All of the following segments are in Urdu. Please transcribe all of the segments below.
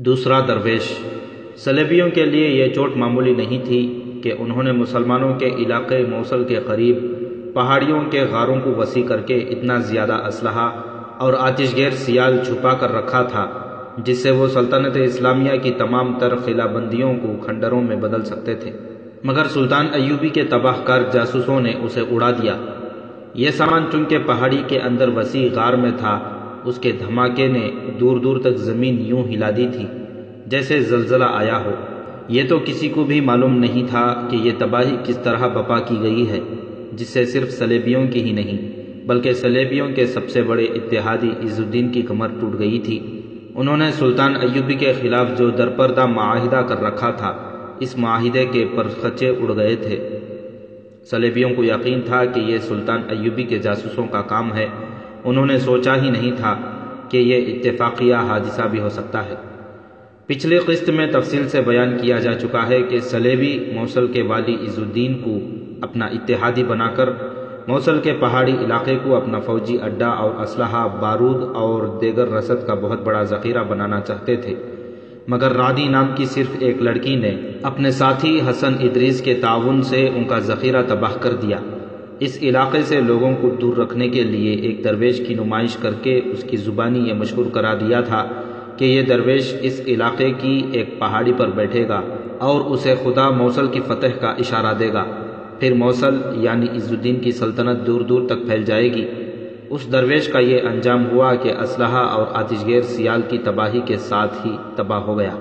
دوسرا درویش صلیبیوں کے لیے یہ چوٹ معمولی نہیں تھی کہ انہوں نے مسلمانوں کے علاقے موصل کے قریب پہاڑیوں کے غاروں کو وسیع کر کے اتنا زیادہ اسلحہ اور آتش گیر سیال چھپا کر رکھا تھا جس سے وہ سلطنت اسلامیہ کی تمام تر قلعہ بندیوں کو کھنڈروں میں بدل سکتے تھے، مگر سلطان ایوبی کے تباہ کار جاسوسوں نے اسے اڑا دیا۔ یہ سامان چونکہ پہاڑی کے اندر وسیع غار میں تھا، اس کے دھماکے نے دور دور تک زمین یوں ہلا دی تھی جیسے زلزلہ آیا ہو۔ یہ تو کسی کو بھی معلوم نہیں تھا کہ یہ تباہی کس طرح برپا کی گئی ہے، جس سے صرف صلیبیوں کی ہی نہیں بلکہ صلیبیوں کے سب سے بڑے اتحادی عز الدین کی کمر ٹوٹ گئی تھی۔ انہوں نے سلطان ایوبی کے خلاف جو درپردہ معاہدہ کر رکھا تھا، اس معاہدے کے پرخچے اڑ گئے تھے۔ صلیبیوں کو یقین تھا کہ یہ سلطان ایوبی کے جاسوسوں کا کام ہے، انہوں نے سوچا ہی نہیں تھا کہ یہ اتفاقیہ حادثہ بھی ہو سکتا ہے۔ پچھلی قسط میں تفصیل سے بیان کیا جا چکا ہے کہ صلیبی موصل کے والی عز الدین کو اپنا اتحادی بنا کر موصل کے پہاڑی علاقے کو اپنا فوجی اڈا اور اسلحہ، بارود اور دیگر رسد کا بہت بڑا ذخیرہ بنانا چاہتے تھے، مگر رادی نام کی صرف ایک لڑکی نے اپنے ساتھی حسن ادریس کے تعاون سے ان کا ذخیرہ تباہ کر دیا۔ اس علاقے سے لوگوں کو دور رکھنے کے لیے ایک درویش کی نمائش کر کے اس کی زبانی یہ مشہور کرا دیا تھا کہ یہ درویش اس علاقے کی ایک پہاڑی پر بیٹھے گا اور اسے خدا موصل کی فتح کا اشارہ دے گا، پھر موصل یعنی عز الدین کی سلطنت دور دور تک پھیل جائے گی۔ اس درویش کا یہ انجام ہوا کہ اسلحہ اور آتش گیر سیال کی تباہی کے ساتھ ہی تباہ ہو گیا۔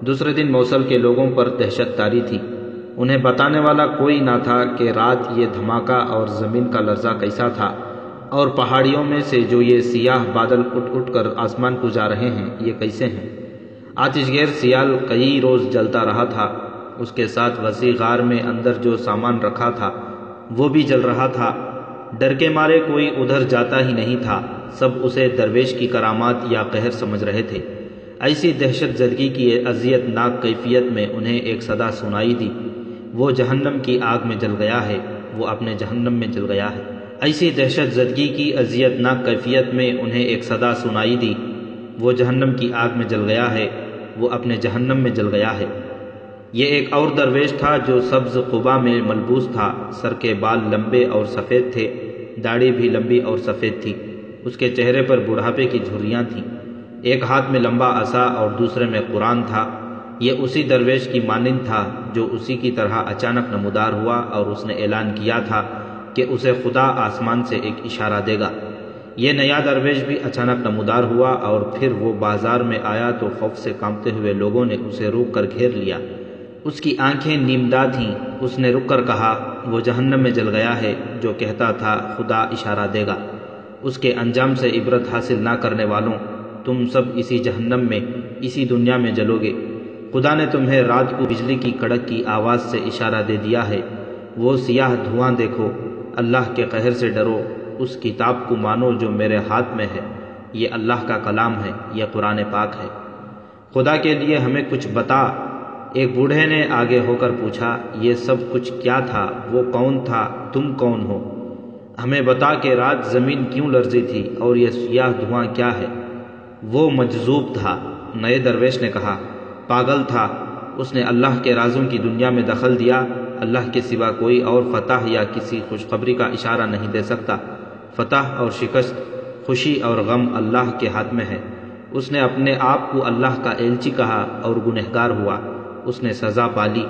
دوسرے دن موصل کے لوگوں پر دہشت طاری تھی، انہیں بتانے والا کوئی نہ تھا کہ رات یہ دھماکہ اور زمین کا لرزہ کیسا تھا، اور پہاڑیوں میں سے جو یہ سیاہ بادل اٹھ اٹھ کر آسمان کو جا رہے ہیں یہ کیسے ہیں۔ آتش گیر سیال کئی روز جلتا رہا تھا، اس کے ساتھ وسیع غار میں اندر جو سامان رکھا تھا وہ بھی جل رہا تھا۔ ڈر کے مارے کوئی ادھر جاتا ہی نہیں تھا، سب اسے درویش کی کرامات یا قہر سمجھ رہے تھے۔ ایسی دہشت زدگی کی اذیت ناک کیفیت میں انہیں ایک صدا سنائی دی، وہ جہنم کی آگ میں جل گیا ہے، وہ اپنے جہنم میں جل گیا ہے۔ ایسی دہشت زدگی کی اذیت ناک کیفیت میں انہیں ایک صدا سنائی دی، وہ جہنم کی آگ میں جل گیا ہے، وہ اپنے جہنم میں جل گیا ہے۔ یہ ایک اور درویش تھا جو سبز قبا میں ملبوس تھا، سر کے بال لمبے اور سفید تھے، داڑھی بھی لمبی اور سفید تھی، اس کے چہرے پر بڑھاپے کی جھریاں تھیں، ایک ہاتھ میں لمبا عصا اور دوسرے میں قرآن تھا۔ یہ اسی درویش کی مانند تھا جو اسی کی طرح اچانک نمودار ہوا اور اس نے اعلان کیا تھا کہ اسے خدا آسمان سے ایک اشارہ دے گا۔ یہ نیا درویش بھی اچانک نمودار ہوا اور پھر وہ بازار میں آیا تو خوف سے کانپتے ہوئے لوگوں نے اسے روک کر گھیر لیا۔ اس کی آنکھیں نیمدار تھیں، اس نے رک کر کہا، وہ جہنم میں جل گیا ہے جو کہتا تھا خدا اشارہ دے گا۔ اس کے انجام سے عبرت حاصل نہ کرنے والوں، تم سب اسی جہنم میں، اسی دنیا میں جلو گے۔ خدا نے تمہیں رات کو بجلی کی کڑک کی آواز سے اشارہ دے دیا ہے، وہ سیاہ دھواں دیکھو، اللہ کے قہر سے ڈرو، اس کتاب کو مانو جو میرے ہاتھ میں ہے، یہ اللہ کا کلام ہے، یہ قرآن پاک ہے۔ خدا کے لیے ہمیں کچھ بتا۔ ایک بوڑھے نے آگے ہو کر پوچھا، یہ سب کچھ کیا تھا؟ وہ کون تھا؟ تم کون ہو؟ ہمیں بتا کہ رات زمین کیوں لرزی تھی اور یہ سیاہ دھواں کیا ہے؟ وہ مجذوب تھا، نئے درویش نے کہا، پاگل تھا، اس نے اللہ کے رازوں کی دنیا میں دخل دیا، اللہ کے سوا کوئی اور فتح یا کسی خوشخبری کا اشارہ نہیں دے سکتا۔ فتح اور شکست، خوشی اور غم اللہ کے ہاتھ میں ہے۔ اس نے اپنے آپ کو اللہ کا ایلچی کہا اور گنہگار ہوا، اس نے سزا پالی،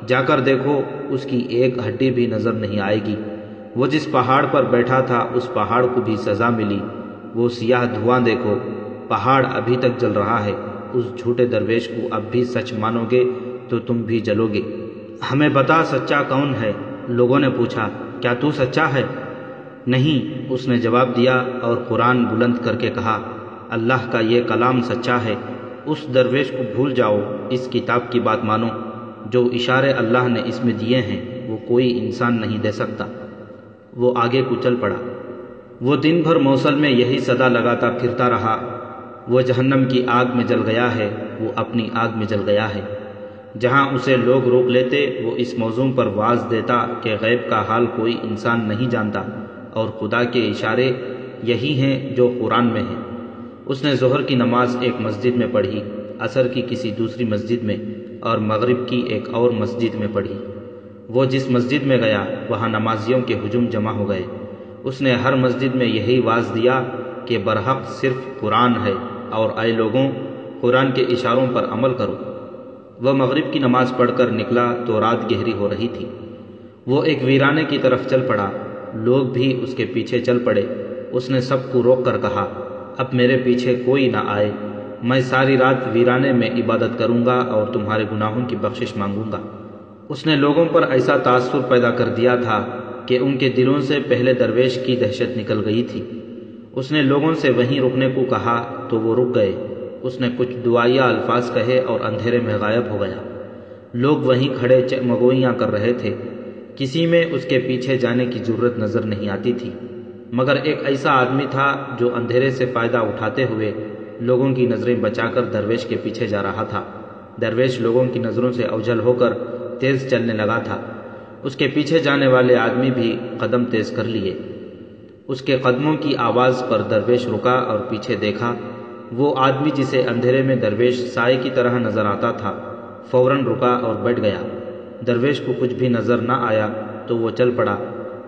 جا کر دیکھو اس کی ایک ہڈی بھی نظر نہیں آئے گی۔ وہ جس پہاڑ پر بیٹھا تھا اس پہاڑ کو بھی سزا ملی، وہ سیاہ دھواں دیکھو، پہاڑ ابھی تک جل رہا ہے۔ اس جھوٹے درویش کو اب بھی سچ مانو گے تو تم بھی جلو گے۔ ہمیں بتا سچا کون ہے؟ لوگوں نے پوچھا، کیا تو سچا ہے؟ نہیں، اس نے جواب دیا اور قرآن بلند کر کے کہا، اللہ کا یہ کلام سچا ہے۔ اس درویش کو بھول جاؤ، اس کتاب کی بات مانو، جو اشارے اللہ نے اس میں دیے ہیں وہ کوئی انسان نہیں دے سکتا۔ وہ آگے کو چل پڑا۔ وہ دن بھر موصل میں یہی صدا لگاتا پھرتا رہا، وہ جہنم کی آگ میں جل گیا ہے، وہ اپنی آگ میں جل گیا ہے۔ جہاں اسے لوگ روک لیتے وہ اس موضوع پر واز دیتا کہ غیب کا حال کوئی انسان نہیں جانتا اور خدا کے اشارے یہی ہیں جو قرآن میں ہیں۔ اس نے ظہر کی نماز ایک مسجد میں پڑھی، عصر کی کسی دوسری مسجد میں اور مغرب کی ایک اور مسجد میں پڑھی۔ وہ جس مسجد میں گیا وہاں نمازیوں کے ہجوم جمع ہو گئے۔ اس نے ہر مسجد میں یہی واز دیا کہ برحق صرف قرآن ہے اور اے لوگوں قرآن کے اشاروں پر عمل کرو۔ وہ مغرب کی نماز پڑھ کر نکلا تو رات گہری ہو رہی تھی۔ وہ ایک ویرانے کی طرف چل پڑا، لوگ بھی اس کے پیچھے چل پڑے۔ اس نے سب کو روک کر کہا، اب میرے پیچھے کوئی نہ آئے، میں ساری رات ویرانے میں عبادت کروں گا اور تمہارے گناہوں کی بخشش مانگوں گا۔ اس نے لوگوں پر ایسا تاثر پیدا کر دیا تھا کہ ان کے دلوں سے پہلے درویش کی دہشت نکل گئی تھی۔ اس نے لوگوں سے وہیں رکنے کو کہا تو وہ رک گئے۔ اس نے کچھ دعائیہ الفاظ کہے اور اندھیرے میں غائب ہو گیا۔ لوگ وہیں کھڑے چگمگوئیاں کر رہے تھے۔ کسی میں اس کے پیچھے جانے کی ضرورت نظر نہیں آتی تھی، مگر ایک ایسا آدمی تھا جو اندھیرے سے فائدہ اٹھاتے ہوئے لوگوں کی نظریں بچا کر درویش کے پیچھے جا رہا تھا۔ درویش لوگوں کی نظروں سے اوجھل ہو کر تیز چلنے لگا تھا۔ اس کے پیچھے جانے والے آدمی بھی قدم تیز کر لیے۔ اس کے قدموں کی آواز پر درویش رکا اور پیچھے دیکھا۔ وہ آدمی جسے اندھیرے میں درویش سائے کی طرح نظر آتا تھا فوراً رکا اور بیٹھ گیا۔ درویش کو کچھ بھی نظر نہ آیا تو وہ چل پڑا،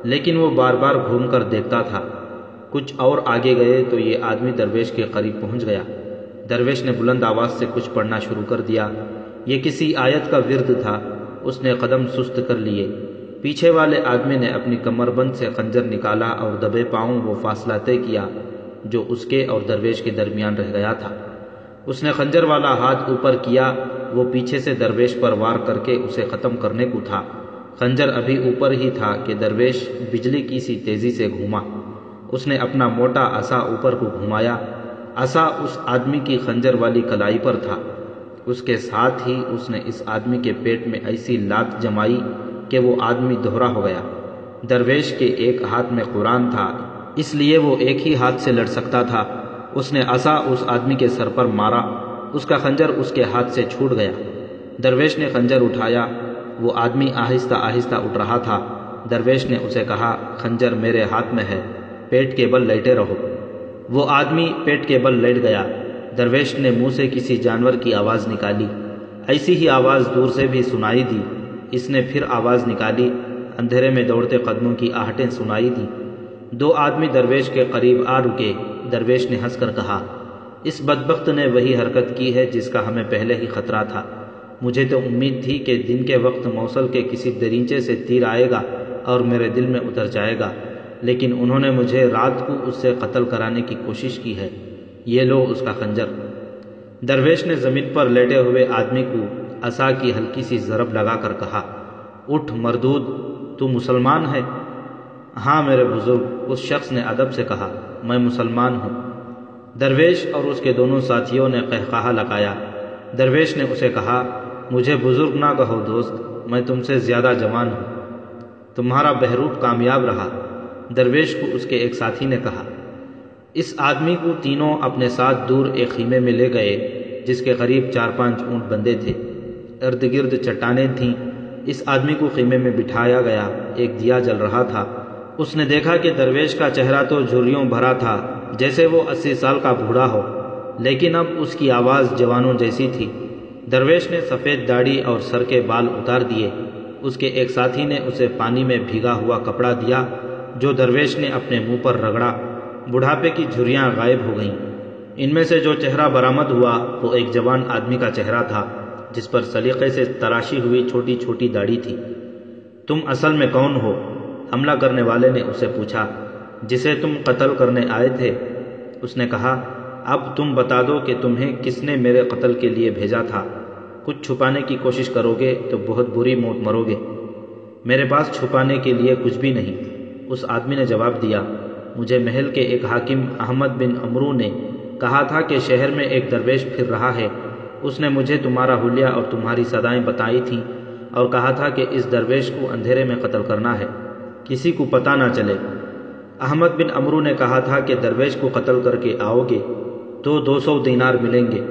لیکن وہ بار بار گھوم کر دیکھتا تھا۔ کچھ اور آگے گئے تو یہ آدمی درویش کے قریب پہنچ گیا۔ درویش نے بلند آواز سے کچھ پڑھنا شروع کر دیا۔ یہ کسی آیت کا ورد تھا۔ اس نے قدم سست کر لیے۔ پیچھے والے آدمی نے اپنی کمر بند سے خنجر نکالا اور دبے پاؤں وہ فاصلہ طے کیا جو اس کے اور درویش کے درمیان رہ گیا تھا۔ اس نے خنجر والا ہاتھ اوپر کیا، وہ پیچھے سے درویش پر وار کر کے اسے ختم کرنے کو تھا۔ خنجر ابھی اوپر ہی تھا کہ درویش بجلی کی سی تیزی سے گھوما۔ اس نے اپنا موٹا عصا اوپر کو گھمایا۔ عصا اس آدمی کی خنجر والی کلائی پر تھا۔ اس کے ساتھ ہی اس نے اس آدمی کے پیٹ میں ایسی لات جمائی کہ وہ آدمی دوہرا ہو گیا۔ درویش کے ایک ہاتھ میں قرآن تھا، اس لیے وہ ایک ہی ہاتھ سے لڑ سکتا تھا۔ اس نے عصا اس آدمی کے سر پر مارا، اس کا خنجر اس کے ہاتھ سے چھوٹ گیا۔ درویش نے خنجر اٹھایا، وہ آدمی آہستہ آہستہ اٹھ رہا تھا۔ درویش نے اسے کہا، خنجر میرے ہاتھ میں ہے، پیٹ کے بل لیٹے رہو۔ وہ آدمی پیٹ کے بل لیٹ گیا۔ درویش نے منہ سے کسی جانور کی آواز نکالی، ایسی ہی آواز دور سے بھی سنائی دی۔ اس نے پھر آواز نکالی، اندھیرے میں دوڑتے قدموں کی آہٹیں سنائی دی۔ دو آدمی درویش کے قریب آ رکے۔ درویش نے ہنس کر کہا، اس بدبخت نے وہی حرکت کی ہے جس کا ہمیں پہلے ہی خطرہ تھا۔ مجھے تو امید تھی کہ دن کے وقت موصل کے کسی دریچے سے تیر آئے گا اور میرے دل میں اتر جائے گا، لیکن انہوں نے مجھے رات کو اس سے قتل کرانے کی کوشش کی ہے۔ یہ لو اس کا خنجر۔ درویش نے زمین پر لیٹے ہوئے آدمی کو عصا کی ہلکی سی ضرب لگا کر کہا، اٹھ مردود، تو مسلمان ہے؟ ہاں میرے بزرگ، اس شخص نے ادب سے کہا، میں مسلمان ہوں۔ درویش اور اس کے دونوں ساتھیوں نے قہقہہ لگایا۔ درویش نے اسے کہا، مجھے بزرگ نہ کہو دوست، میں تم سے زیادہ جوان ہوں۔ تمہارا بہروپ کامیاب رہا۔ درویش کو اس کے ایک ساتھی نے کہا۔ اس آدمی کو تینوں اپنے ساتھ دور ایک خیمے میں لے گئے جس کے قریب 4-5 اونٹ بندھے تھے۔ ارد گرد چٹانیں تھیں۔ اس آدمی کو خیمے میں بٹھایا گیا۔ ایک دیا جل رہا تھا۔ اس نے دیکھا کہ درویش کا چہرہ تو جھریوں بھرا تھا جیسے وہ 80 سال کا بوڑھا ہو، لیکن اب اس کی آواز جوانوں جیسی تھی۔ درویش نے سفید داڑھی اور سر کے بال اتار دیے۔ اس کے ایک ساتھی نے اسے پانی میں بھیگا ہوا کپڑا دیا جو درویش نے اپنے منہ پر رگڑا۔ بڑھاپے کی جھریاں غائب ہو گئیں۔ ان میں سے جو چہرہ برآمد ہوا وہ ایک جوان آدمی کا چہرہ تھا جس پر سلیقے سے تراشی ہوئی چھوٹی چھوٹی داڑھی تھی۔ تم اصل میں کون ہو؟ حملہ کرنے والے نے اسے پوچھا۔ جسے تم قتل کرنے آئے تھے۔ اس نے کہا، اب تم بتا دو کہ تمہیں کس نے میرے قتل کے لیے بھیجا تھا۔ کچھ چھپانے کی کوشش کرو گے تو بہت بری موت مرو گے۔ میرے پاس چھپانے کے لیے کچھ بھی نہیں، اس آدمی نے جواب دیا۔ مجھے محل کے ایک حاکم احمد بن عمرو نے کہا تھا کہ شہر میں ایک درویش پھر رہا ہے۔ اس نے مجھے تمہارا حلیہ اور تمہاری صدائیں بتائی تھیں اور کہا تھا کہ اس درویش کو اندھیرے میں قتل کرنا ہے، کسی کو پتہ نہ چلے۔ احمد بن عمرو نے کہا تھا کہ درویش کو قتل کر کے آؤ گے تو 200 دینار ملیں گے۔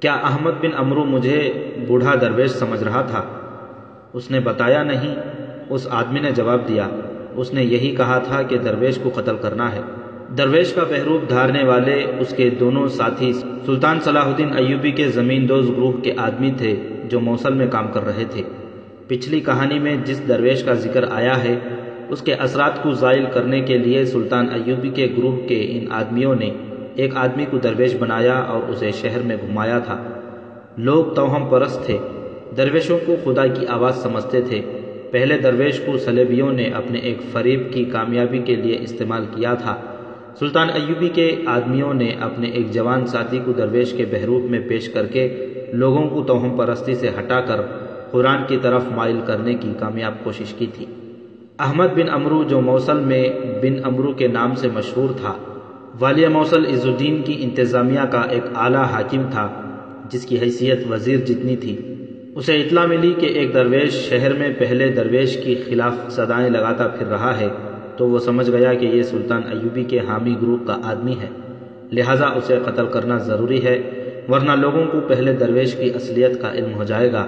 کیا احمد بن عمرو مجھے بوڑھا درویش سمجھ رہا تھا؟ اس نے بتایا نہیں، اس آدمی نے جواب دیا۔ اس نے یہی کہا تھا کہ درویش کو قتل کرنا ہے۔ درویش کا بحروب دھارنے والے اس کے دونوں ساتھی سلطان صلاح الدین ایوبی کے زمین دوز گروہ کے آدمی تھے جو موصل میں کام کر رہے تھے۔ پچھلی کہانی میں جس درویش کا ذکر آیا ہے اس کے اثرات کو زائل کرنے کے لیے سلطان ایوبی کے گروہ کے ان آدمیوں نے ایک آدمی کو درویش بنایا اور اسے شہر میں گھمایا تھا۔ لوگ توہم پرست تھے، درویشوں کو خدا کی آواز سمجھتے تھے۔ پہلے درویش کو صلیبیوں نے اپنے ایک فریب کی کامیابی کے لیے استعمال کیا تھا۔ سلطان ایوبی کے آدمیوں نے اپنے ایک جوان ساتھی کو درویش کے بحروب میں پیش کر کے لوگوں کو توہم پرستی سے ہٹا کر قرآن کی طرف مائل کرنے کی کامیاب کوشش کی تھی۔ احمد بن عمرو جو موصل میں بن عمرو کے نام سے مشہور تھا، والی موصل عز الدین کی انتظامیہ کا ایک اعلیٰ حاکم تھا جس کی حیثیت وزیر جتنی تھی۔ اسے اطلاع ملی کہ ایک درویش شہر میں پہلے درویش کی خلاف صدائیں لگاتا پھر رہا ہے، تو وہ سمجھ گیا کہ یہ سلطان ایوبی کے حامی گروہ کا آدمی ہے، لہٰذا اسے قتل کرنا ضروری ہے، ورنہ لوگوں کو پہلے درویش کی اصلیت کا علم ہو جائے گا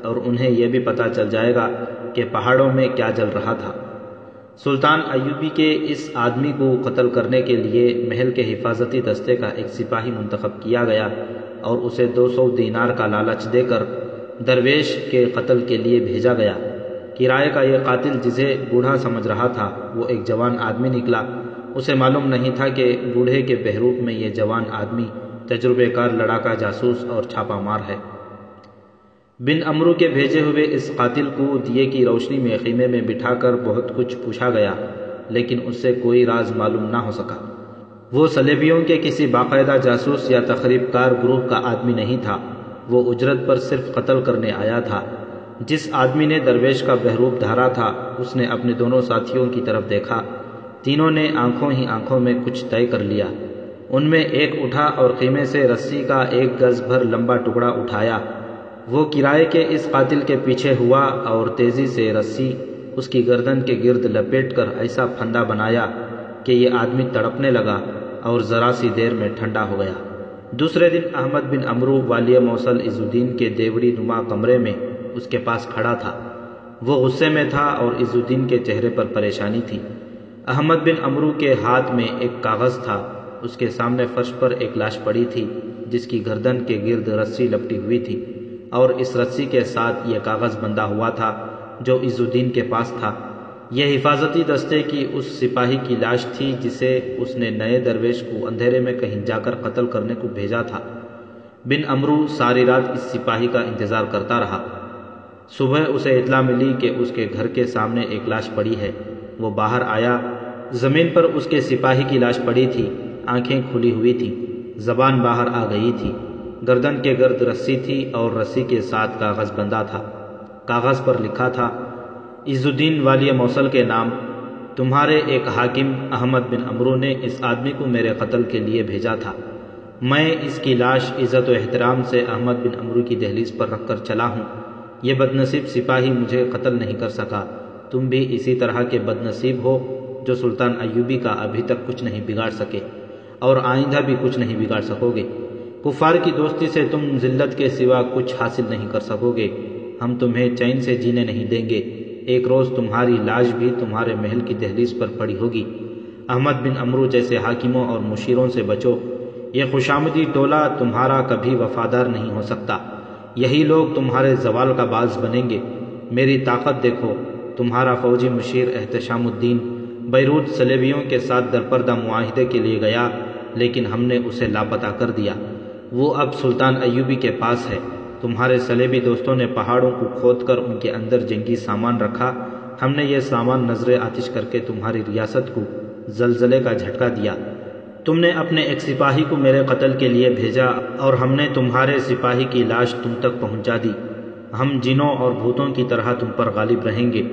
اور انہیں یہ بھی پتہ چل جائے گا کہ پہاڑوں میں کیا جل رہا تھا۔ سلطان ایوبی کے اس آدمی کو قتل کرنے کے لیے محل کے حفاظتی دستے کا ایک سپاہی منتخب کیا گیا اور اسے 200 دینار کا لالچ دے کر درویش کے قتل کے لیے بھیجا گیا۔ کرائے کا یہ قاتل جسے بوڑھا سمجھ رہا تھا وہ ایک جوان آدمی نکلا۔ اسے معلوم نہیں تھا کہ بوڑھے کے بحروب میں یہ جوان آدمی تجربے کار لڑاکا جاسوس اور چھاپا مار ہے۔ بن عمرو کے بھیجے ہوئے اس قاتل کو دیے کی روشنی میں خیمے میں بٹھا کر بہت کچھ پوچھا گیا، لیکن اس سے کوئی راز معلوم نہ ہو سکا۔ وہ صلیبیوں کے کسی باقاعدہ جاسوس یا تخریب کار گروہ کا آدمی نہیں تھا، وہ اجرت پر صرف قتل کرنے آیا تھا۔ جس آدمی نے درویش کا بحروب دھارا تھا اس نے اپنے دونوں ساتھیوں کی طرف دیکھا۔ تینوں نے آنکھوں ہی آنکھوں میں کچھ طے کر لیا۔ ان میں ایک اٹھا اور خیمے سے رسی کا 1 گز بھر لمبا ٹکڑا اٹھایا۔ وہ کرائے کے اس قاتل کے پیچھے ہوا اور تیزی سے رسی اس کی گردن کے گرد لپیٹ کر ایسا پھندا بنایا کہ یہ آدمی تڑپنے لگا اور ذرا سی دیر میں ٹھنڈا ہو گیا۔ دوسرے دن احمد بن عمرو والی موصل عز الدین کے دیوڑی نما کمرے میں اس کے پاس کھڑا تھا۔ وہ غصے میں تھا اور عز الدین کے چہرے پر پریشانی تھی۔ احمد بن عمرو کے ہاتھ میں ایک کاغذ تھا، اس کے سامنے فرش پر ایک لاش پڑی تھی جس کی گردن کے گرد رسی لپٹی ہوئی تھی اور اس رسی کے ساتھ یہ کاغذ بندھا ہوا تھا جو عز الدین کے پاس تھا۔ یہ حفاظتی دستے کی اس سپاہی کی لاش تھی جسے اس نے نئے درویش کو اندھیرے میں کہیں جا کر قتل کرنے کو بھیجا تھا۔ بن عمرو ساری رات اس سپاہی کا انتظار کرتا رہا۔ صبح اسے اطلاع ملی کہ اس کے گھر کے سامنے ایک لاش پڑی ہے۔ وہ باہر آیا، زمین پر اس کے سپاہی کی لاش پڑی تھی، آنکھیں کھلی ہوئی تھیں، زبان باہر آ گئی تھی، گردن کے گرد رسی تھی اور رسی کے ساتھ کاغذ بندھا تھا۔ کاغذ پر لکھا تھا، عز الدین والی موصل کے نام، تمہارے ایک حاکم احمد بن عمرو نے اس آدمی کو میرے قتل کے لیے بھیجا تھا۔ میں اس کی لاش عزت و احترام سے احمد بن عمرو کی دہلیز پر رکھ کر چلا ہوں۔ یہ بدنصیب سپاہی مجھے قتل نہیں کر سکا۔ تم بھی اسی طرح کے بدنصیب ہو جو سلطان ایوبی کا ابھی تک کچھ نہیں بگاڑ سکے اور آئندہ بھی کچھ نہیں بگاڑ سکو گے۔ کفار کی دوستی سے تم ذلت کے سوا کچھ حاصل نہیں کر سکو گے۔ ہم تمہیں چین سے جینے نہیں دیں گے۔ ایک روز تمہاری لاش بھی تمہارے محل کی دہلیز پر پڑی ہوگی۔ احمد بن عمرو جیسے حاکموں اور مشیروں سے بچو۔ یہ خوشامدی ٹولہ تمہارا کبھی وفادار نہیں ہو سکتا۔ یہی لوگ تمہارے زوال کا باعث بنیں گے۔ میری طاقت دیکھو۔ تمہارا فوجی مشیر احتشام الدین بیروت صلیبیوں کے ساتھ درپردہ معاہدے کے لیے گیا، لیکن ہم نے اسے لاپتہ کر دیا۔ وہ اب سلطان ایوبی کے پاس ہے۔ تمہارے صلیبی دوستوں نے پہاڑوں کو کھود کر ان کے اندر جنگی سامان رکھا۔ ہم نے یہ سامان نظر آتش کر کے تمہاری ریاست کو زلزلے کا جھٹکا دیا۔ تم نے اپنے ایک سپاہی کو میرے قتل کے لیے بھیجا اور ہم نے تمہارے سپاہی کی لاش تم تک پہنچا دی۔ ہم جنوں اور بھوتوں کی طرح تم پر غالب رہیں گے،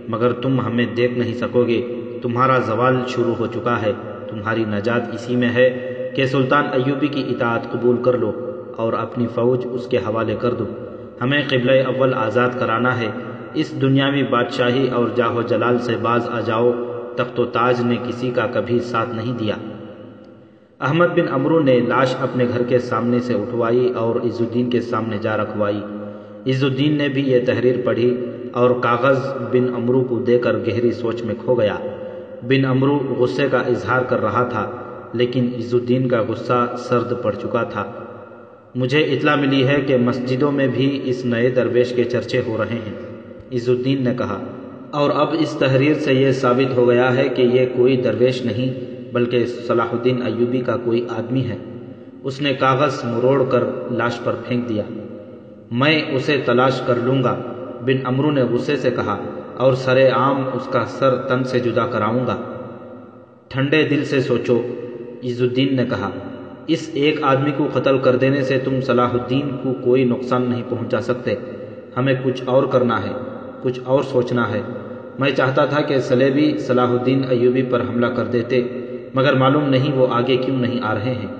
مگر تم ہمیں دیکھ نہیں سکو گے۔ تمہارا زوال شروع ہو چکا ہے۔ تمہاری نجات اسی میں ہے کہ سلطان ایوبی کی اطاعت قبول کر لو اور اپنی فوج اس کے حوالے کر دو۔ ہمیں قبلہ اول آزاد کرانا ہے۔ اس دنیاوی بادشاہی اور جاہ و جلال سے باز آ جاؤ۔ تخت و تاج نے کسی کا کبھی ساتھ نہیں دیا۔ احمد بن عمرو نے لاش اپنے گھر کے سامنے سے اٹھوائی اور عز الدین کے سامنے جا رکھوائی۔ عز الدین نے بھی یہ تحریر پڑھی اور کاغذ بن عمرو کو دے کر گہری سوچ میں کھو گیا۔ بن عمرو غصے کا اظہار کر رہا تھا، لیکن عز الدین کا غصہ سرد پڑ چکا تھا۔ مجھے اطلاع ملی ہے کہ مسجدوں میں بھی اس نئے درویش کے چرچے ہو رہے ہیں، عز الدین نے کہا، اور اب اس تحریر سے یہ ثابت ہو گیا ہے کہ یہ کوئی درویش نہیں بلکہ صلاح الدین ایوبی کا کوئی آدمی ہے۔ اس نے کاغذ مروڑ کر لاش پر پھینک دیا۔ میں اسے تلاش کر لوں گا، بن عمرو نے غصے سے کہا، اور سر عام اس کا سر تن سے جدا کراؤں گا۔ ٹھنڈے دل سے سوچو، عز الدین نے کہا، اس ایک آدمی کو قتل کر دینے سے تم صلاح الدین کو کوئی نقصان نہیں پہنچا سکتے۔ ہمیں کچھ اور کرنا ہے، کچھ اور سوچنا ہے۔ میں چاہتا تھا کہ صلیبی صلاح الدین ایوبی پر حملہ کر دیتے، مگر معلوم نہیں وہ آگے کیوں نہیں آ رہے ہیں۔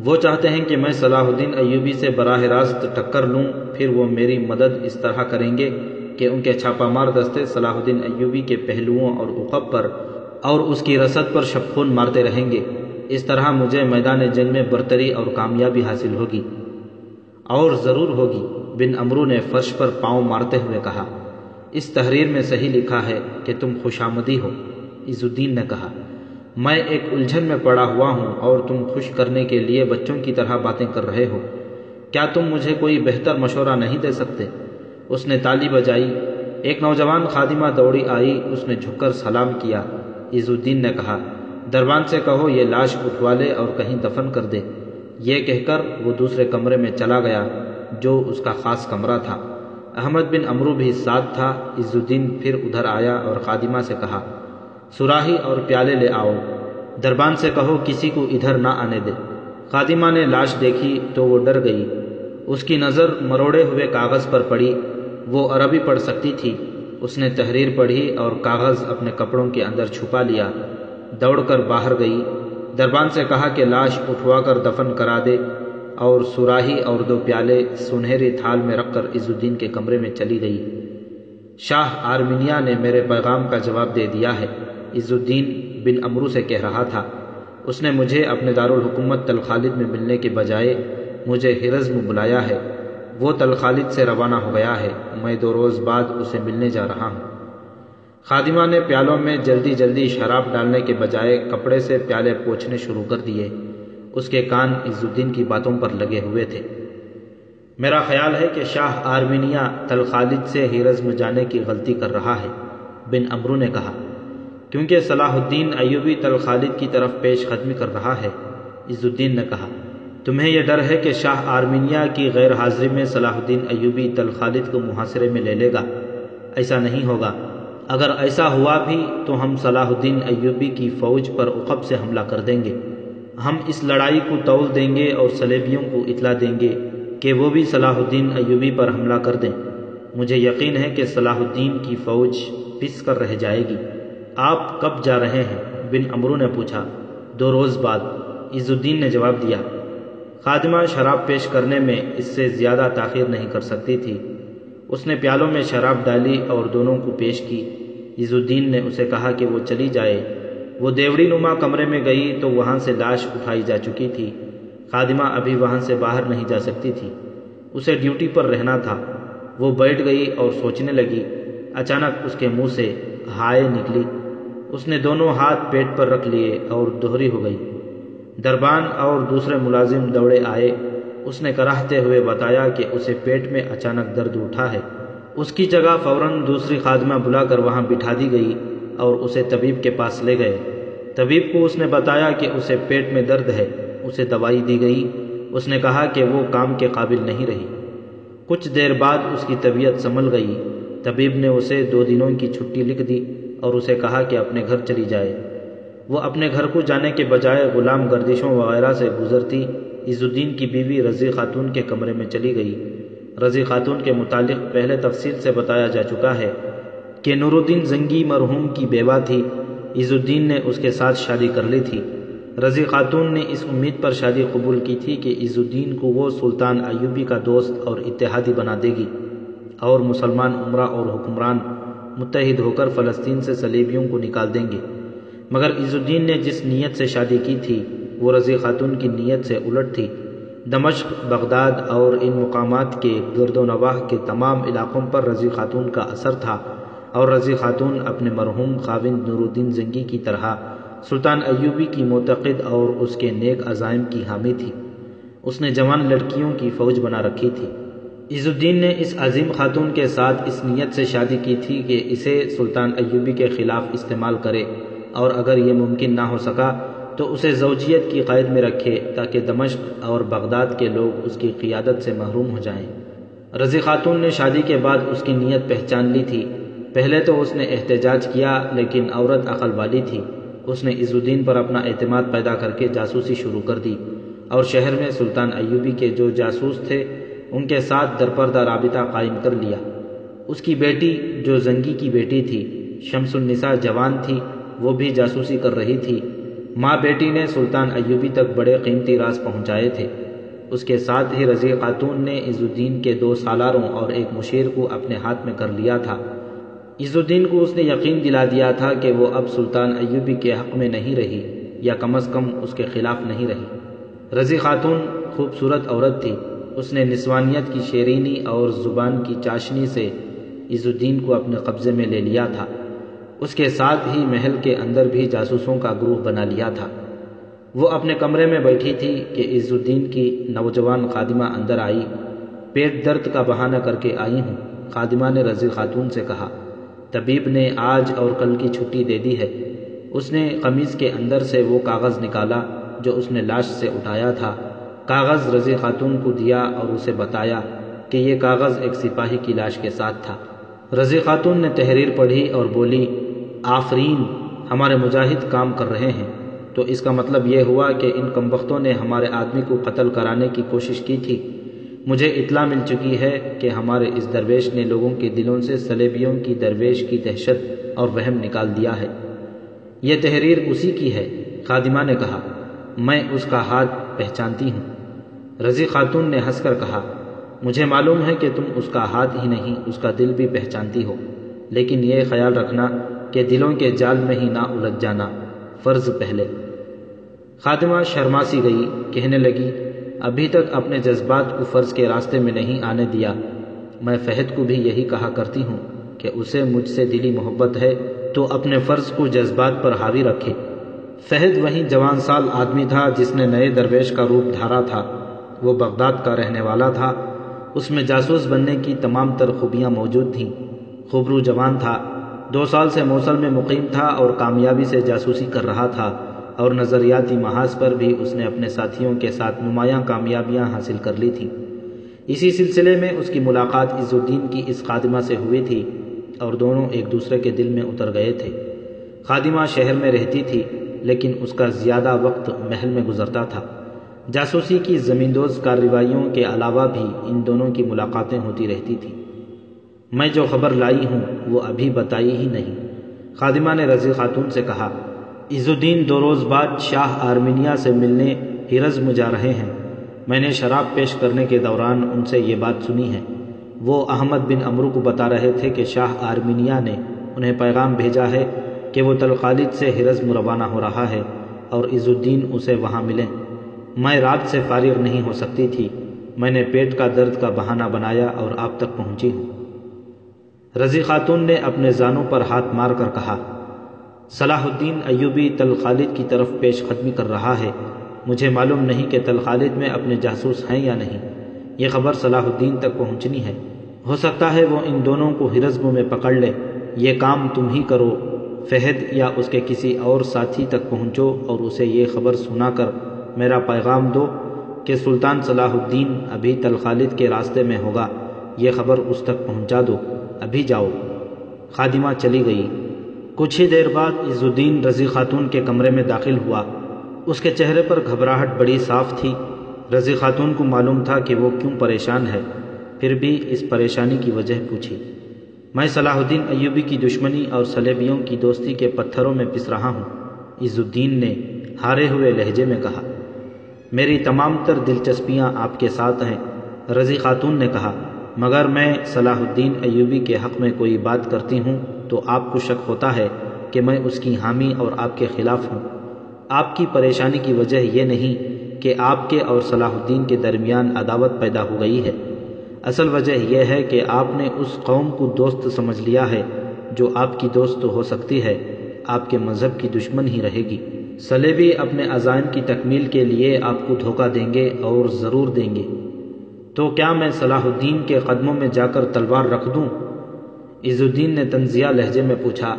وہ چاہتے ہیں کہ میں صلاح الدین ایوبی سے براہ راست ٹکر لوں، پھر وہ میری مدد اس طرح کریں گے کہ ان کے چھاپہ مار دستے صلاح الدین ایوبی کے پہلوؤں اور عقب پر اور اس کی رسد پر شبخون مارتے رہیں گے۔ اس طرح مجھے میدان جنگ میں برتری اور کامیابی حاصل ہوگی، اور ضرور ہوگی، بن عمرو نے فرش پر پاؤں مارتے ہوئے کہا۔ اس تحریر میں صحیح لکھا ہے کہ تم خوشامدی ہو، عز الدین نے کہا۔ میں ایک الجھن میں پڑا ہوا ہوں اور تم خوش کرنے کے لیے بچوں کی طرح باتیں کر رہے ہو۔ کیا تم مجھے کوئی بہتر مشورہ نہیں دے سکتے؟ اس نے تالی بجائی۔ ایک نوجوان خادمہ دوڑی آئی، اس نے جھک کر سلام کیا۔ عز الدین نے کہا، دربان سے کہو یہ لاش اٹھوا لے اور کہیں دفن کر دے۔ یہ کہہ کر وہ دوسرے کمرے میں چلا گیا جو اس کا خاص کمرہ تھا۔ احمد بن عمرو بھی ساتھ تھا۔ عز الدین پھر ادھر آیا اور خادمہ سے کہا، سراہی اور پیالے لے آؤ، دربان سے کہو کسی کو ادھر نہ آنے دے۔ خادمہ نے لاش دیکھی تو وہ ڈر گئی۔ اس کی نظر مروڑے ہوئے کاغذ پر پڑی۔ وہ عربی پڑھ سکتی تھی۔ اس نے تحریر پڑھی اور کاغذ اپنے کپڑوں کے اندر چھپا لیا۔ دوڑ کر باہر گئی، دربان سے کہا کہ لاش اٹھوا کر دفن کرا دے، اور سراہی اور 2 پیالے سنہری تھال میں رکھ کر عز الدین کے کمرے میں چلی گئی۔ شاہ آرمینیا نے میرے پیغام کا جواب دے دیا ہے، عز الدین بن عمرو سے کہہ رہا تھا۔ اس نے مجھے اپنے دارالحکومت تلخالد میں ملنے کے بجائے مجھے ہرزم بلایا ہے۔ وہ تلخالد سے روانہ ہو گیا ہے، میں 2 روز بعد اسے ملنے جا رہا ہوں۔ خادمہ نے پیالوں میں جلدی جلدی شراب ڈالنے کے بجائے کپڑے سے پیالے پوچھنے شروع کر دیے۔ اس کے کان عز الدین کی باتوں پر لگے ہوئے تھے۔ میرا خیال ہے کہ شاہ آرمینیا تلخالد سے ہرزم جانے کی غلطی کر رہا ہے، بن عمرو نے کہا، کیونکہ صلاح الدین ایوبی تلخالد کی طرف پیش قدمی کر رہا ہے۔ عز الدین نے کہا، تمہیں یہ ڈر ہے کہ شاہ آرمینیا کی غیر حاضری میں صلاح الدین ایوبی تلخالد کو محاصرے میں لے لے گا۔ ایسا نہیں ہوگا۔ اگر ایسا ہوا بھی تو ہم صلاح الدین ایوبی کی فوج پر عقب سے حملہ کر دیں گے۔ ہم اس لڑائی کو تول دیں گے اور صلیبیوں کو اطلاع دیں گے کہ وہ بھی صلاح الدین ایوبی پر حملہ کر دیں۔ مجھے یقین ہے کہ صلاح الدین کی فوج پس کر رہ جائے گی۔ آپ کب جا رہے ہیں؟ بن عمرو نے پوچھا۔ 2 روز بعد، عز الدین نے جواب دیا۔ خادمہ شراب پیش کرنے میں اس سے زیادہ تاخیر نہیں کر سکتی تھی۔ اس نے پیالوں میں شراب ڈالی اور دونوں کو پیش کی۔ عز الدین نے اسے کہا کہ وہ چلی جائے۔ وہ دیوڑی نما کمرے میں گئی تو وہاں سے لاش اٹھائی جا چکی تھی۔ خادمہ ابھی وہاں سے باہر نہیں جا سکتی تھی، اسے ڈیوٹی پر رہنا تھا۔ وہ بیٹھ گئی اور سوچنے لگی۔ اچانک اس کے منہ سے ہائے نکلی۔ اس نے دونوں ہاتھ پیٹ پر رکھ لیے اور دوہری ہو گئی۔ دربان اور دوسرے ملازم دوڑے آئے۔ اس نے کراہتے ہوئے بتایا کہ اسے پیٹ میں اچانک درد اٹھا ہے۔ اس کی جگہ فوراً دوسری خادمہ بلا کر وہاں بٹھا دی گئی اور اسے طبیب کے پاس لے گئے۔ طبیب کو اس نے بتایا کہ اسے پیٹ میں درد ہے۔ اسے دوائی دی گئی۔ اس نے کہا کہ وہ کام کے قابل نہیں رہی۔ کچھ دیر بعد اس کی طبیعت سنبھل گئی۔ طبیب نے اسے 2 دنوں کی چھٹی لکھ دی اور اسے کہا کہ اپنے گھر چلی جائے۔ وہ اپنے گھر کو جانے کے بجائے غلام گردشوں وغیرہ سے گزرتی عز الدین کی بیوی رضی خاتون کے کمرے میں چلی گئی۔ رضی خاتون کے متعلق پہلے تفصیل سے بتایا جا چکا ہے کہ نور الدین زنگی مرحوم کی بیوہ تھی۔ عز الدین نے اس کے ساتھ شادی کر لی تھی۔ رضی خاتون نے اس امید پر شادی قبول کی تھی کہ عز الدین کو وہ سلطان ایوبی کا دوست اور اتحادی بنا دے گی اور مسلمان عمرہ اور حکمران متحد ہو کر فلسطین سے صلیبیوں کو نکال دیں گے۔ مگر عز الدین نے جس نیت سے شادی کی تھی وہ رضی خاتون کی نیت سے الٹ تھی۔ دمشق، بغداد اور ان مقامات کے گرد و نواح کے تمام علاقوں پر رضی خاتون کا اثر تھا اور رضی خاتون اپنے مرحوم خاوند نور الدین زنگی کی طرح سلطان ایوبی کی معتقد اور اس کے نیک عزائم کی حامی تھی۔ اس نے جوان لڑکیوں کی فوج بنا رکھی تھی۔ عز الدین نے اس عظیم خاتون کے ساتھ اس نیت سے شادی کی تھی کہ اسے سلطان ایوبی کے خلاف استعمال کرے، اور اگر یہ ممکن نہ ہو سکا تو اسے زوجیت کی قید میں رکھے تاکہ دمشق اور بغداد کے لوگ اس کی قیادت سے محروم ہو جائیں۔ رضی خاتون نے شادی کے بعد اس کی نیت پہچان لی تھی۔ پہلے تو اس نے احتجاج کیا، لیکن عورت عقل والی تھی۔ اس نے عز الدین پر اپنا اعتماد پیدا کر کے جاسوسی شروع کر دی، اور شہر میں سلطان ایوبی کے جو جاسوس تھے ان کے ساتھ درپردہ رابطہ قائم کر لیا۔ اس کی بیٹی جو زنگی کی بیٹی تھی، شمس النساء جوان تھی، وہ بھی جاسوسی کر رہی تھی۔ ماں بیٹی نے سلطان ایوبی تک بڑے قیمتی راز پہنچائے تھے۔ اس کے ساتھ ہی رضی خاتون نے عز الدین کے 2 سالاروں اور ایک مشیر کو اپنے ہاتھ میں کر لیا تھا۔ عز الدین کو اس نے یقین دلا دیا تھا کہ وہ اب سلطان ایوبی کے حق میں نہیں رہی، یا کم از کم اس کے خلاف نہیں رہی۔ رضی خاتون خوبصورت عورت تھی۔ اس نے نسوانیت کی شیرینی اور زبان کی چاشنی سے عز الدین کو اپنے قبضے میں لے لیا تھا۔ اس کے ساتھ ہی محل کے اندر بھی جاسوسوں کا گروہ بنا لیا تھا۔ وہ اپنے کمرے میں بیٹھی تھی کہ عز الدین کی نوجوان خادمہ اندر آئی۔ پیٹ درد کا بہانہ کر کے آئی ہوں، خادمہ نے رضی خاتون سے کہا۔ طبیب نے آج اور کل کی چھٹی دے دی ہے۔ اس نے قمیض کے اندر سے وہ کاغذ نکالا جو اس نے لاش سے اٹھایا تھا۔ کاغذ رضی خاتون کو دیا اور اسے بتایا کہ یہ کاغذ ایک سپاہی کی لاش کے ساتھ تھا۔ رضی خاتون نے تحریر پڑھی اور بولی، آفرین، ہمارے مجاہد کام کر رہے ہیں۔ تو اس کا مطلب یہ ہوا کہ ان کمبختوں نے ہمارے آدمی کو قتل کرانے کی کوشش کی تھی۔ مجھے اطلاع مل چکی ہے کہ ہمارے اس درویش نے لوگوں کے دلوں سے صلیبیوں کی درویش کی دہشت اور وہم نکال دیا ہے۔ یہ تحریر اسی کی ہے، خادمہ نے کہا۔ میں اس کا ہاتھ پہچانتی ہوں۔ رضی خاتون نے ہنس کر کہا، مجھے معلوم ہے کہ تم اس کا ہاتھ ہی نہیں اس کا دل بھی پہچانتی ہو، لیکن یہ خیال رکھنا کہ دلوں کے جال میں ہی نہ الجھ جانا، فرض پہلے۔ خادمہ شرما سی گئی، کہنے لگی، ابھی تک اپنے جذبات کو فرض کے راستے میں نہیں آنے دیا۔ میں فہد کو بھی یہی کہا کرتی ہوں کہ اسے مجھ سے دلی محبت ہے تو اپنے فرض کو جذبات پر حاوی رکھے۔ فہد وہی جوان سال آدمی تھا جس نے نئے درویش کا روپ دھارا تھا۔ وہ بغداد کا رہنے والا تھا۔ اس میں جاسوس بننے کی تمام تر خوبیاں موجود تھیں۔ خوبرو جوان تھا، 2 سال سے موصل میں مقیم تھا اور کامیابی سے جاسوسی کر رہا تھا، اور نظریاتی محاذ پر بھی اس نے اپنے ساتھیوں کے ساتھ نمایاں کامیابیاں حاصل کر لی تھیں۔ اسی سلسلے میں اس کی ملاقات عز الدین کی اس خادمہ سے ہوئی تھی، اور دونوں ایک دوسرے کے دل میں اتر گئے تھے۔ خادمہ شہر میں رہتی تھی، لیکن اس کا زیادہ وقت محل میں گزرتا تھا۔ جاسوسی کی زمیندوز کارروائیوں کے علاوہ بھی ان دونوں کی ملاقاتیں ہوتی رہتی تھیں۔ میں جو خبر لائی ہوں وہ ابھی بتائی ہی نہیں، خادمہ نے رضی خاتون سے کہا۔ عز الدین 2 روز بعد شاہ آرمینیا سے ملنے ہرزم جا رہے ہیں۔ میں نے شراب پیش کرنے کے دوران ان سے یہ بات سنی ہے۔ وہ احمد بن عمرو کو بتا رہے تھے کہ شاہ آرمینیا نے انہیں پیغام بھیجا ہے کہ وہ تلخالد سے ہرزم روانہ ہو رہا ہے اور عز الدین اسے وہاں ملیں۔ میں رات سے فارغ نہیں ہو سکتی تھی۔ میں نے پیٹ کا درد کا بہانہ بنایا اور آپ تک پہنچی ہوں۔ رضی خاتون نے اپنے زانوں پر ہاتھ مار کر کہا، صلاح الدین ایوبی تلخالد کی طرف پیش قدمی کر رہا ہے۔ مجھے معلوم نہیں کہ تلخالد میں اپنے جاسوس ہیں یا نہیں۔ یہ خبر صلاح الدین تک پہنچنی ہے۔ ہو سکتا ہے وہ ان دونوں کو ہرزم میں پکڑ لے۔ یہ کام تم ہی کرو۔ فہد یا اس کے کسی اور ساتھی تک پہنچو اور اسے یہ خبر سنا کر میرا پیغام دو کہ سلطان صلاح الدین ابھی تلخالد کے راستے میں ہوگا۔ یہ خبر اس تک پہنچا دو۔ ابھی جاؤ۔ خادمہ چلی گئی۔ کچھ ہی دیر بعد عز الدین رضی خاتون کے کمرے میں داخل ہوا۔ اس کے چہرے پر گھبراہٹ بڑی صاف تھی۔ رضی خاتون کو معلوم تھا کہ وہ کیوں پریشان ہے، پھر بھی اس پریشانی کی وجہ پوچھی۔ میں صلاح الدین ایوبی کی دشمنی اور صلیبیوں کی دوستی کے پتھروں میں پس رہا ہوں، عز الدین نے ہارے ہوئے لہجے میں کہا۔ میری تمام تر دلچسپیاں آپ کے ساتھ ہیں، رضی خاتون نے کہا، مگر میں صلاح الدین ایوبی کے حق میں کوئی بات کرتی ہوں تو آپ کو شک ہوتا ہے کہ میں اس کی حامی اور آپ کے خلاف ہوں۔ آپ کی پریشانی کی وجہ یہ نہیں کہ آپ کے اور صلاح الدین کے درمیان عداوت پیدا ہو گئی ہے۔ اصل وجہ یہ ہے کہ آپ نے اس قوم کو دوست سمجھ لیا ہے جو آپ کی دوست تو ہو سکتی ہے آپ کے مذہب کی دشمن ہی رہے گی۔ صلیبی اپنے عزائم کی تکمیل کے لیے آپ کو دھوکہ دیں گے اور ضرور دیں گے، تو کیا میں صلاح الدین کے قدموں میں جا کر تلوار رکھ دوں؟ عز الدین نے طنزیہ لہجے میں پوچھا،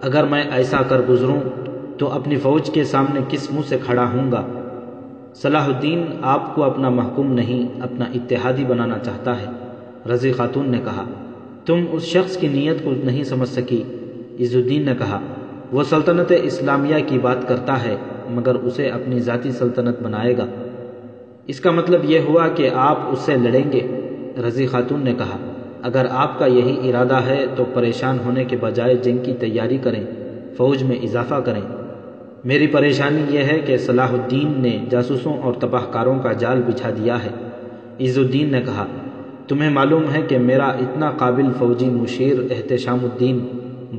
اگر میں ایسا کر گزروں تو اپنی فوج کے سامنے کس منہ سے کھڑا ہوں گا؟ صلاح الدین آپ کو اپنا محکوم نہیں اپنا اتحادی بنانا چاہتا ہے۔ رضی خاتون نے کہا، تم اس شخص کی نیت کو نہیں سمجھ سکی۔ عز الدین نے کہا، وہ سلطنت اسلامیہ کی بات کرتا ہے مگر اسے اپنی ذاتی سلطنت بنائے گا۔ اس کا مطلب یہ ہوا کہ آپ اس سے لڑیں گے۔ رضی خاتون نے کہا، اگر آپ کا یہی ارادہ ہے تو پریشان ہونے کے بجائے جنگ کی تیاری کریں، فوج میں اضافہ کریں۔ میری پریشانی یہ ہے کہ صلاح الدین نے جاسوسوں اور تباہ کاروں کا جال بچھا دیا ہے۔ عز الدین نے کہا، تمہیں معلوم ہے کہ میرا اتنا قابل فوجی مشیر احتشام الدین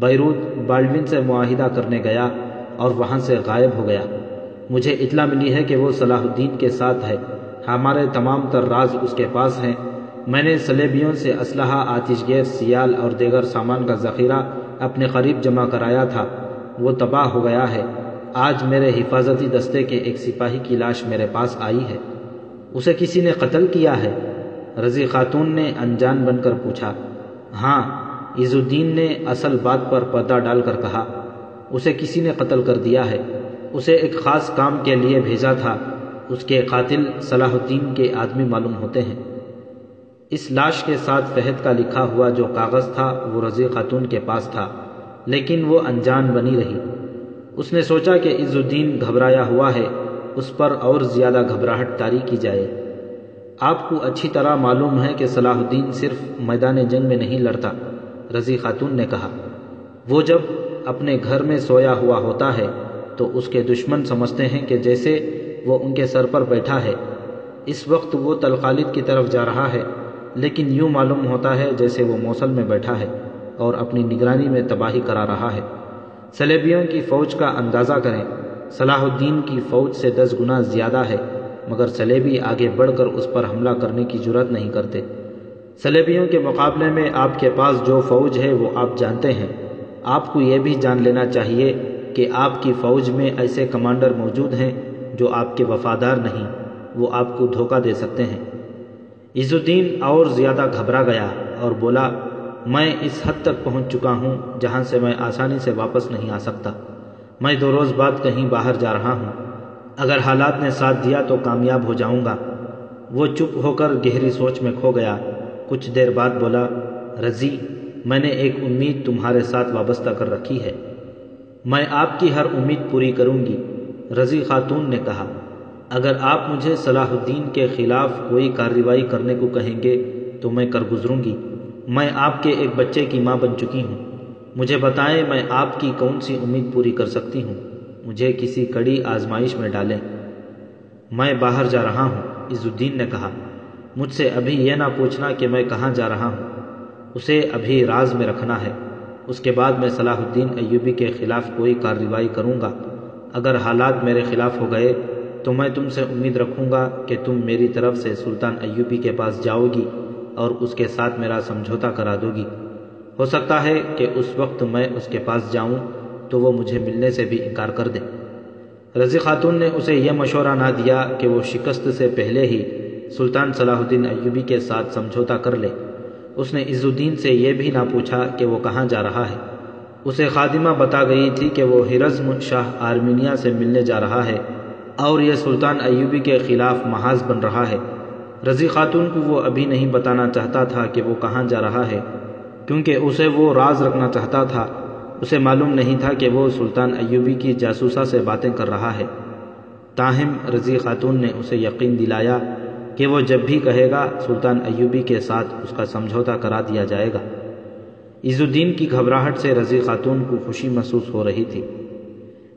بیروت بالڈوین سے معاہدہ کرنے گیا اور وہاں سے غائب ہو گیا۔ مجھے اطلاع ملی ہے کہ وہ صلاح الدین کے ساتھ ہے، ہمارے تمام تر راز اس کے پاس ہیں۔ میں نے صلیبیوں سے اسلحہ، آتش گیس، سیال اور دیگر سامان کا ذخیرہ اپنے قریب جمع کرایا تھا، وہ تباہ ہو گیا ہے۔ آج میرے حفاظتی دستے کے ایک سپاہی کی لاش میرے پاس آئی ہے، اسے کسی نے قتل کیا ہے؟ رضی خاتون نے انجان بن کر پوچھا۔ ہاں، عز الدین نے اصل بات پر پردہ ڈال کر کہا، اسے کسی نے قتل کر دیا ہے، اسے ایک خاص کام کے لیے بھیجا تھا، اس کے قاتل صلاح الدین کے آدمی معلوم ہوتے ہیں۔ اس لاش کے ساتھ فہد کا لکھا ہوا جو کاغذ تھا وہ رضی خاتون کے پاس تھا، لیکن وہ انجان بنی رہی۔ اس نے سوچا کہ عز الدین گھبرایا ہوا ہے، اس پر اور زیادہ گھبراہٹ طاری کی جائے۔ آپ کو اچھی طرح معلوم ہے کہ صلاح الدین صرف میدان جنگ میں نہیں لڑتا، رضی خاتون نے کہا، وہ جب اپنے گھر میں سویا ہوا ہوتا ہے تو اس کے دشمن سمجھتے ہیں کہ جیسے وہ ان کے سر پر بیٹھا ہے۔ اس وقت وہ تل خالد کی طرف جا رہا ہے، لیکن یوں معلوم ہوتا ہے جیسے وہ موصل میں بیٹھا ہے اور اپنی نگرانی میں تباہی کرا رہا ہے۔ صلیبیوں کی فوج کا اندازہ کریں، صلاح الدین کی فوج سے 10 گنا زیادہ ہے، مگر صلیبی آگے بڑھ کر اس پر حملہ کرنے کی جرأت نہیں کرتے۔ صلیبیوں کے مقابلے میں آپ کے پاس جو فوج ہے وہ آپ جانتے ہیں۔ آپ کو یہ بھی جان لینا چاہیے کہ آپ کی فوج میں ایسے کمانڈر موجود ہیں جو آپ کے وفادار نہیں، وہ آپ کو دھوکہ دے سکتے ہیں۔ عز الدین اور زیادہ گھبرا گیا اور بولا، میں اس حد تک پہنچ چکا ہوں جہاں سے میں آسانی سے واپس نہیں آ سکتا۔ میں 2 روز بعد کہیں باہر جا رہا ہوں، اگر حالات نے ساتھ دیا تو کامیاب ہو جاؤں گا۔ وہ چپ ہو کر گہری سوچ میں کھو گیا۔ کچھ دیر بعد بولا، رضی، میں نے ایک امید تمہارے ساتھ وابستہ کر رکھی ہے، میں آپ کی ہر امید پوری کروں گی۔ رضی خاتون نے کہا، اگر آپ مجھے صلاح الدین کے خلاف کوئی کارروائی کرنے کو کہیں گے تو میں کر گزروں گی۔ میں آپ کے ایک بچے کی ماں بن چکی ہوں، مجھے بتائیں میں آپ کی کون سی امید پوری کر سکتی ہوں؟ مجھے کسی کڑی آزمائش میں ڈالیں۔ میں باہر جا رہا ہوں، عز الدین نے کہا، مجھ سے ابھی یہ نہ پوچھنا کہ میں کہاں جا رہا ہوں، اسے ابھی راز میں رکھنا ہے۔ اس کے بعد میں صلاح الدین ایوبی کے خلاف کوئی کارروائی کروں گا۔ اگر حالات میرے خلاف ہو گئے تو میں تم سے امید رکھوں گا کہ تم میری طرف سے سلطان ایوبی کے پاس جاؤ گی اور اس کے ساتھ میرا سمجھوتا کرا دو گی۔ ہو سکتا ہے کہ اس وقت میں اس کے پاس جاؤں تو وہ مجھے ملنے سے بھی انکار کر دے۔ رضی خاتون نے اسے یہ مشورہ نہ دیا کہ وہ شکست سے پہلے ہی سلطان صلاح الدین ایوبی کے ساتھ سمجھوتا کر لے۔ اس نے عز الدین سے یہ بھی نہ پوچھا کہ وہ کہاں جا رہا ہے۔ اسے خادمہ بتا گئی تھی کہ وہ ہرزم شاہ آرمینیا سے ملنے جا رہا ہے اور یہ سلطان ایوبی کے خلاف محاذ بن رہا ہے۔ رضی خاتون کو وہ ابھی نہیں بتانا چاہتا تھا کہ وہ کہاں جا رہا ہے، کیونکہ اسے وہ راز رکھنا چاہتا تھا۔ اسے معلوم نہیں تھا کہ وہ سلطان ایوبی کی جاسوسہ سے باتیں کر رہا ہے۔ تاہم رضی خاتون نے اسے یقین دلایا کہ وہ جب بھی کہے گا سلطان ایوبی کے ساتھ اس کا سمجھوتا کرا دیا جائے گا۔ عز الدین کی گھبراہٹ سے رضی خاتون کو خوشی محسوس ہو رہی تھی۔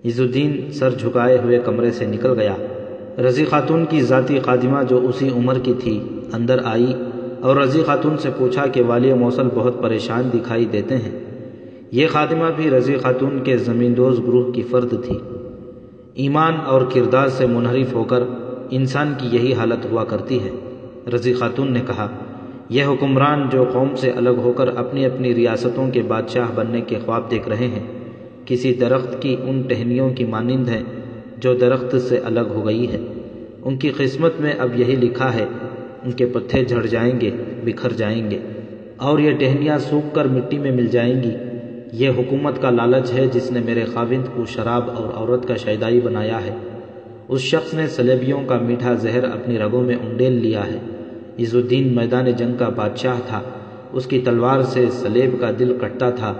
عز الدین سر جھکائے ہوئے کمرے سے نکل گیا۔ رضی خاتون کی ذاتی خادمہ جو اسی عمر کی تھی اندر آئی اور رضی خاتون سے پوچھا کہ والی موصل بہت پریشان دکھائی دیتے ہیں۔ یہ خادمہ بھی رضی خاتون کے زمیندوز گروہ کی فرد تھی۔ ایمان اور کردار سے منحرف ہو کر انسان کی یہی حالت ہوا کرتی ہے۔ رضی خاتون نے کہا، یہ حکمران جو قوم سے الگ ہو کر اپنی اپنی ریاستوں کے بادشاہ بننے کے خواب دیکھ رہے ہیں، کسی درخت کی ان ٹہنیوں کی مانند ہیں جو درخت سے الگ ہو گئی ہے۔ ان کی قسمت میں اب یہی لکھا ہے، ان کے پتے جھڑ جائیں گے، بکھر جائیں گے، اور یہ ٹہنیاں سوکھ کر مٹی میں مل جائیں گی۔ یہ حکومت کا لالچ ہے جس نے میرے خاوند کو شراب اور عورت کا شیدائی بنایا ہے۔ اس شخص نے صلیبیوں کا میٹھا زہر اپنی رگوں میں انڈیل لیا ہے۔ عز الدین میدان جنگ کا بادشاہ تھا، اس کی تلوار سے صلیب کا دل کٹتا تھا،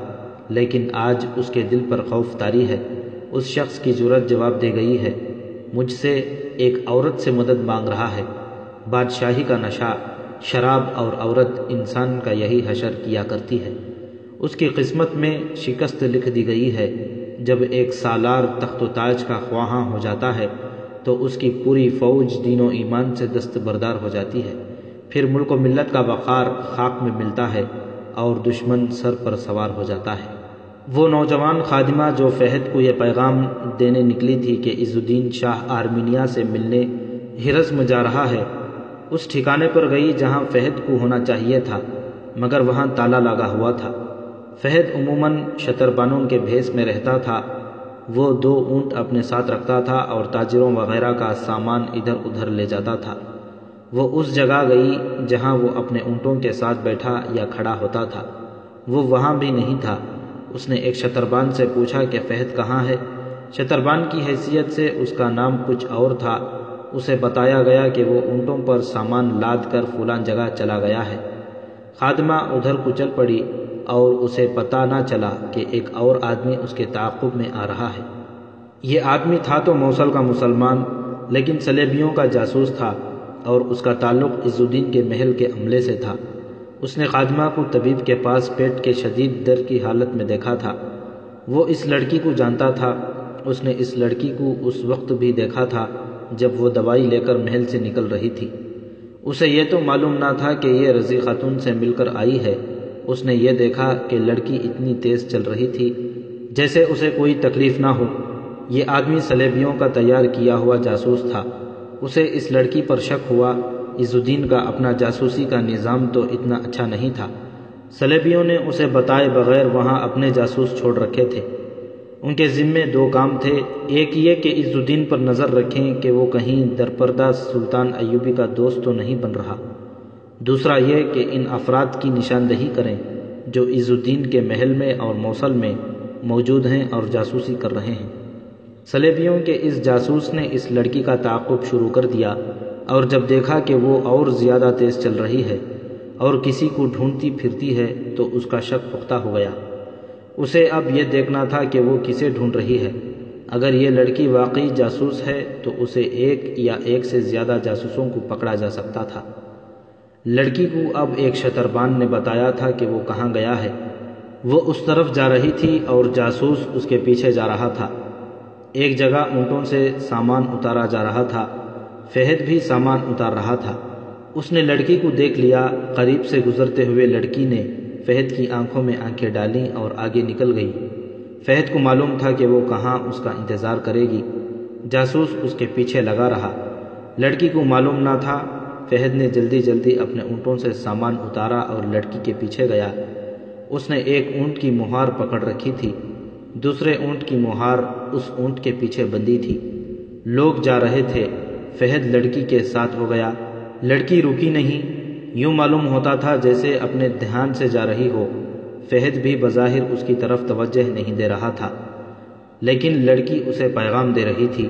لیکن آج اس کے دل پر خوف طاری ہے۔ اس شخص کی جرأت جواب دے گئی ہے، مجھ سے ایک عورت سے مدد مانگ رہا ہے۔ بادشاہی کا نشہ، شراب اور عورت انسان کا یہی حشر کیا کرتی ہے۔ اس کی قسمت میں شکست لکھ دی گئی ہے۔ جب ایک سالار تخت و تاج کا خواہاں ہو جاتا ہے تو اس کی پوری فوج دین و ایمان سے دستبردار ہو جاتی ہے، پھر ملک و ملت کا وقار خاک میں ملتا ہے اور دشمن سر پر سوار ہو جاتا ہے۔ وہ نوجوان خادمہ جو فہد کو یہ پیغام دینے نکلی تھی کہ عز الدین شاہ آرمینیا سے ملنے ہرز میں جا رہا ہے، اس ٹھکانے پر گئی جہاں فہد کو ہونا چاہیے تھا، مگر وہاں تالا لگا ہوا تھا۔ فہد عموماً شتربانوں کے بھیس میں رہتا تھا۔ وہ 2 اونٹ اپنے ساتھ رکھتا تھا اور تاجروں وغیرہ کا سامان ادھر ادھر لے جاتا تھا۔ وہ اس جگہ گئی جہاں وہ اپنے اونٹوں کے ساتھ بیٹھا یا کھڑا ہوتا تھا، وہ وہاں بھی نہیں تھا۔ اس نے ایک شتربان سے پوچھا کہ فہد کہاں ہے؟ شتربان کی حیثیت سے اس کا نام کچھ اور تھا۔ اسے بتایا گیا کہ وہ اونٹوں پر سامان لاد کر فلاں جگہ چلا گیا ہے۔ خادمہ ادھر کو چل پڑی اور اسے پتہ نہ چلا کہ ایک اور آدمی اس کے تعاقب میں آ رہا ہے۔ یہ آدمی تھا تو موصل کا مسلمان، لیکن صلیبیوں کا جاسوس تھا اور اس کا تعلق عز الدین کے محل کے عملے سے تھا۔ اس نے خادمہ کو طبیب کے پاس پیٹ کے شدید درد کی حالت میں دیکھا تھا۔ وہ اس لڑکی کو جانتا تھا۔ اس نے اس لڑکی کو اس وقت بھی دیکھا تھا جب وہ دوائی لے کر محل سے نکل رہی تھی۔ اسے یہ تو معلوم نہ تھا کہ یہ رضی خاتون سے مل کر آئی ہے۔ اس نے یہ دیکھا کہ لڑکی اتنی تیز چل رہی تھی جیسے اسے کوئی تکلیف نہ ہو۔ یہ آدمی صلیبیوں کا تیار کیا ہوا جاسوس تھا۔ اسے اس لڑکی پر شک ہوا۔ عز الدین کا اپنا جاسوسی کا نظام تو اتنا اچھا نہیں تھا۔ صلیبیوں نے اسے بتائے بغیر وہاں اپنے جاسوس چھوڑ رکھے تھے۔ ان کے ذمے 2 کام تھے، ایک یہ کہ عز الدین پر نظر رکھیں کہ وہ کہیں درپردہ سلطان ایوبی کا دوست تو نہیں بن رہا، دوسرا یہ کہ ان افراد کی نشاندہی کریں جو عز الدین کے محل میں اور موصل میں موجود ہیں اور جاسوسی کر رہے ہیں۔ صلیبیوں کے اس جاسوس نے اس لڑکی کا تعاقب شروع کر دیا، اور جب دیکھا کہ وہ اور زیادہ تیز چل رہی ہے اور کسی کو ڈھونڈتی پھرتی ہے تو اس کا شک پختہ ہو گیا۔ اسے اب یہ دیکھنا تھا کہ وہ کسے ڈھونڈ رہی ہے۔ اگر یہ لڑکی واقعی جاسوس ہے تو اسے ایک یا ایک سے زیادہ جاسوسوں کو پکڑا جا سکتا تھا۔ لڑکی کو اب ایک شتربان نے بتایا تھا کہ وہ کہاں گیا ہے۔ وہ اس طرف جا رہی تھی اور جاسوس اس کے پیچھے جا رہا تھا۔ ایک جگہ اونٹوں سے سامان اتارا جا رہا تھا۔ فہد بھی سامان اتار رہا تھا۔ اس نے لڑکی کو دیکھ لیا۔ قریب سے گزرتے ہوئے لڑکی نے فہد کی آنکھوں میں آنکھیں ڈالیں اور آگے نکل گئی۔ فہد کو معلوم تھا کہ وہ کہاں اس کا انتظار کرے گی۔ جاسوس اس کے پیچھے لگا رہا۔ لڑکی کو معلوم نہ تھا۔ فہد نے جلدی جلدی اپنے اونٹوں سے سامان اتارا اور لڑکی کے پیچھے گیا۔ اس نے ایک اونٹ کی مہار پکڑ رکھی تھی، دوسرے اونٹ کی مہار اس اونٹ کے پیچھے بندھی تھی۔ لوگ جا رہے تھے۔ فہد لڑکی کے ساتھ ہو گیا۔ لڑکی رکی نہیں، یوں معلوم ہوتا تھا جیسے اپنے دھیان سے جا رہی ہو۔ فہد بھی بظاہر اس کی طرف توجہ نہیں دے رہا تھا، لیکن لڑکی اسے پیغام دے رہی تھی۔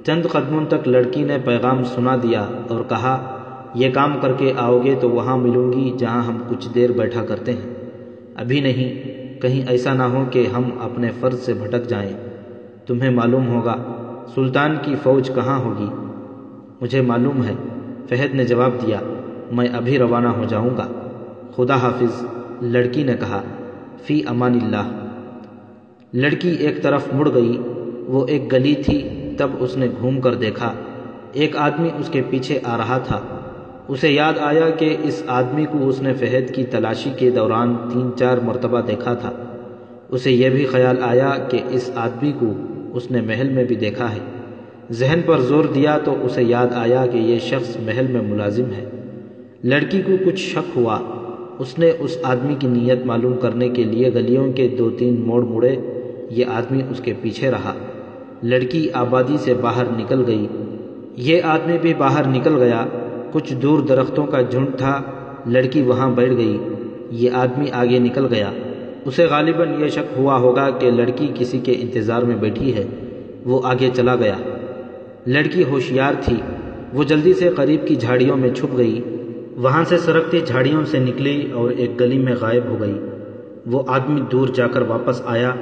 چند قدموں تک لڑکی نے پیغام سنا دیا اور کہا، یہ کام کر کے آؤ گے تو وہاں ملوں گی جہاں ہم کچھ دیر بیٹھا کرتے ہیں۔ ابھی نہیں، کہیں ایسا نہ ہو کہ ہم اپنے فرض سے بھٹک جائیں۔ تمہیں معلوم ہوگا سلطان کی فوج کہاں ہوگی؟ مجھے معلوم ہے، فہد نے جواب دیا، میں ابھی روانہ ہو جاؤں گا۔ خدا حافظ، لڑکی نے کہا۔ فی امان اللہ۔ لڑکی ایک طرف مڑ گئی۔ وہ ایک گلی تھی۔ تب اس نے گھوم کر دیکھا، ایک آدمی اس کے پیچھے آ رہا تھا۔ اسے یاد آیا کہ اس آدمی کو اس نے فہد کی تلاشی کے دوران 3-4 مرتبہ دیکھا تھا۔ اسے یہ بھی خیال آیا کہ اس آدمی کو اس نے محل میں بھی دیکھا ہے۔ ذہن پر زور دیا تو اسے یاد آیا کہ یہ شخص محل میں ملازم ہے۔ لڑکی کو کچھ شک ہوا، اس نے اس آدمی کی نیت معلوم کرنے کے لیے گلیوں کے 2-3 موڑ مڑے، یہ آدمی اس کے پیچھے رہا۔ لڑکی آبادی سے باہر نکل گئی، یہ آدمی بھی باہر نکل گیا۔ کچھ دور درختوں کا جھنڈ تھا، لڑکی وہاں بیٹھ گئی، یہ آدمی آگے نکل گیا۔ اسے غالباً یہ شک ہوا ہوگا کہ لڑکی کسی کے انتظار میں بیٹھی ہے، وہ آگے چلا گیا۔ لڑکی ہوشیار تھی، وہ جلدی سے قریب کی جھاڑیوں میں چھپ گئی، وہاں سے سرکتی جھاڑیوں سے نکلی اور ایک گلی میں غائب ہو گئی۔ وہ آدمی دور جا کر واپس آیا،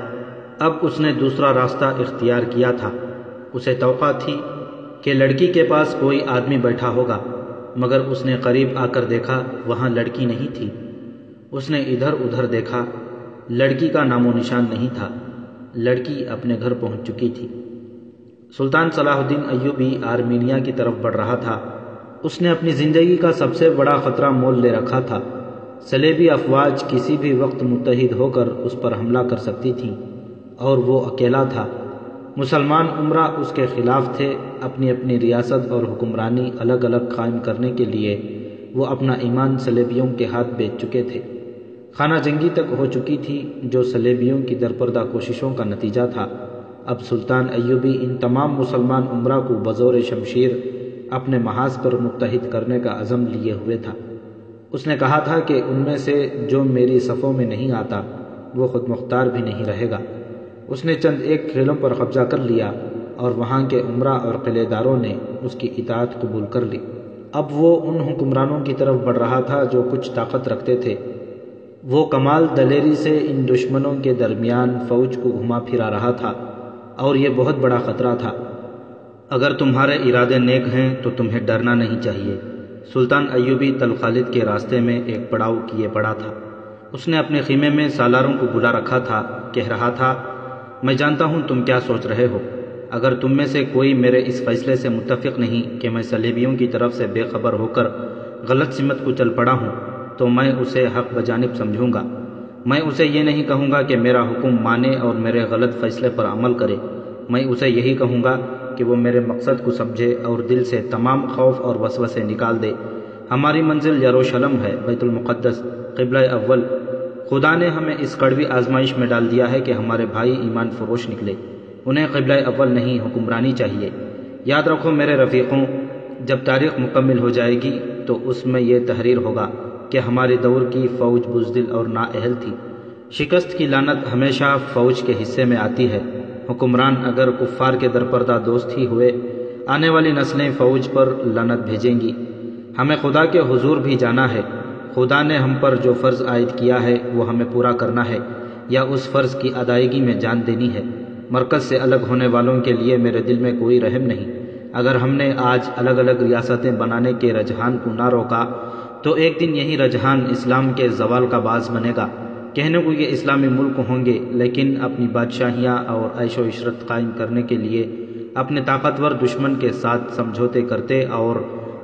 اب اس نے دوسرا راستہ اختیار کیا تھا۔ اسے توقع تھی کہ لڑکی کے پاس کوئی آدمی بیٹھا ہوگا، مگر اس نے قریب آ کر دیکھا وہاں لڑکی نہیں تھی۔ اس نے ادھر ادھر دیکھا، لڑکی کا نام و نشان نہیں تھا، لڑکی اپنے گھر پہنچ چکی تھی۔ سلطان صلاح الدین ایوبی آرمینیا کی طرف بڑھ رہا تھا۔ اس نے اپنی زندگی کا سب سے بڑا خطرہ مول لے رکھا تھا۔ صلیبی افواج کسی بھی وقت متحد ہو کر اس پر حملہ کر سکتی تھیں، اور وہ اکیلا تھا۔ مسلمان امراء اس کے خلاف تھے، اپنی اپنی ریاست اور حکمرانی الگ الگ قائم کرنے کے لیے وہ اپنا ایمان صلیبیوں کے ہاتھ بیچ چکے تھے۔ خانہ جنگی تک ہو چکی تھی، جو صلیبیوں کی درپردہ کوششوں کا نتیجہ تھا۔ اب سلطان ایوبی ان تمام مسلمان امراء کو بزور شمشیر اپنے محاذ پر متحد کرنے کا عزم لیے ہوئے تھا۔ اس نے کہا تھا کہ ان میں سے جو میری صفوں میں نہیں آتا وہ خود مختار بھی نہیں رہے گا۔ اس نے چند ایک قلعوں پر قبضہ کر لیا اور وہاں کے امراء اور قلعے داروں نے اس کی اطاعت قبول کر لی۔ اب وہ ان حکمرانوں کی طرف بڑھ رہا تھا جو کچھ طاقت رکھتے تھے۔ وہ کمال دلیری سے ان دشمنوں کے درمیان فوج کو گھما پھرا رہا تھا، اور یہ بہت بڑا خطرہ تھا۔ اگر تمہارے ارادے نیک ہیں تو تمہیں ڈرنا نہیں چاہیے۔ سلطان ایوبی تل خالد کے راستے میں ایک پڑاؤ کیے پڑا تھا۔ اس نے اپنے خیمے میں سالاروں کو بلا رکھا تھا، کہہ رہا تھا، میں جانتا ہوں تم کیا سوچ رہے ہو۔ اگر تم میں سے کوئی میرے اس فیصلے سے متفق نہیں کہ میں صلیبیوں کی طرف سے بے خبر ہو کر غلط سمت کو چل پڑا ہوں، تو میں اسے حق بجانب سمجھوں گا۔ میں اسے یہ نہیں کہوں گا کہ میرا حکم مانے اور میرے غلط فیصلے پر عمل کرے۔ میں اسے یہی کہوں گا کہ وہ میرے مقصد کو سمجھے اور دل سے تمام خوف اور وسوسے نکال دے۔ ہماری منزل یروشلم ہے، بیت المقدس، قبلہ اول۔ خدا نے ہمیں اس کڑوی آزمائش میں ڈال دیا ہے کہ ہمارے بھائی ایمان فروش نکلے، انہیں قبلہ اول نہیں حکمرانی چاہیے۔ یاد رکھو میرے رفیقوں، جب تاریخ مکمل ہو جائے گی تو اس میں یہ تحریر ہوگا کہ ہمارے دور کی فوج بزدل اور نااہل تھی۔ شکست کی لعنت ہمیشہ فوج کے حصے میں آتی ہے۔ حکمران اگر کفار کے درپردہ دوست ہی ہوئے، آنے والی نسلیں فوج پر لعنت بھیجیں گی۔ ہمیں خدا کے حضور بھی جانا ہے۔ خدا نے ہم پر جو فرض عائد کیا ہے وہ ہمیں پورا کرنا ہے، یا اس فرض کی ادائیگی میں جان دینی ہے۔ مرکز سے الگ ہونے والوں کے لیے میرے دل میں کوئی رحم نہیں۔ اگر ہم نے آج الگ الگ ریاستیں بنانے کے رجحان کو نہ روکا تو ایک دن یہی رجحان اسلام کے زوال کا باعث بنے گا۔ کہنے کو یہ اسلامی ملک ہوں گے، لیکن اپنی بادشاہیاں اور عیش و عشرت قائم کرنے کے لیے اپنے طاقتور دشمن کے ساتھ سمجھوتے کرتے اور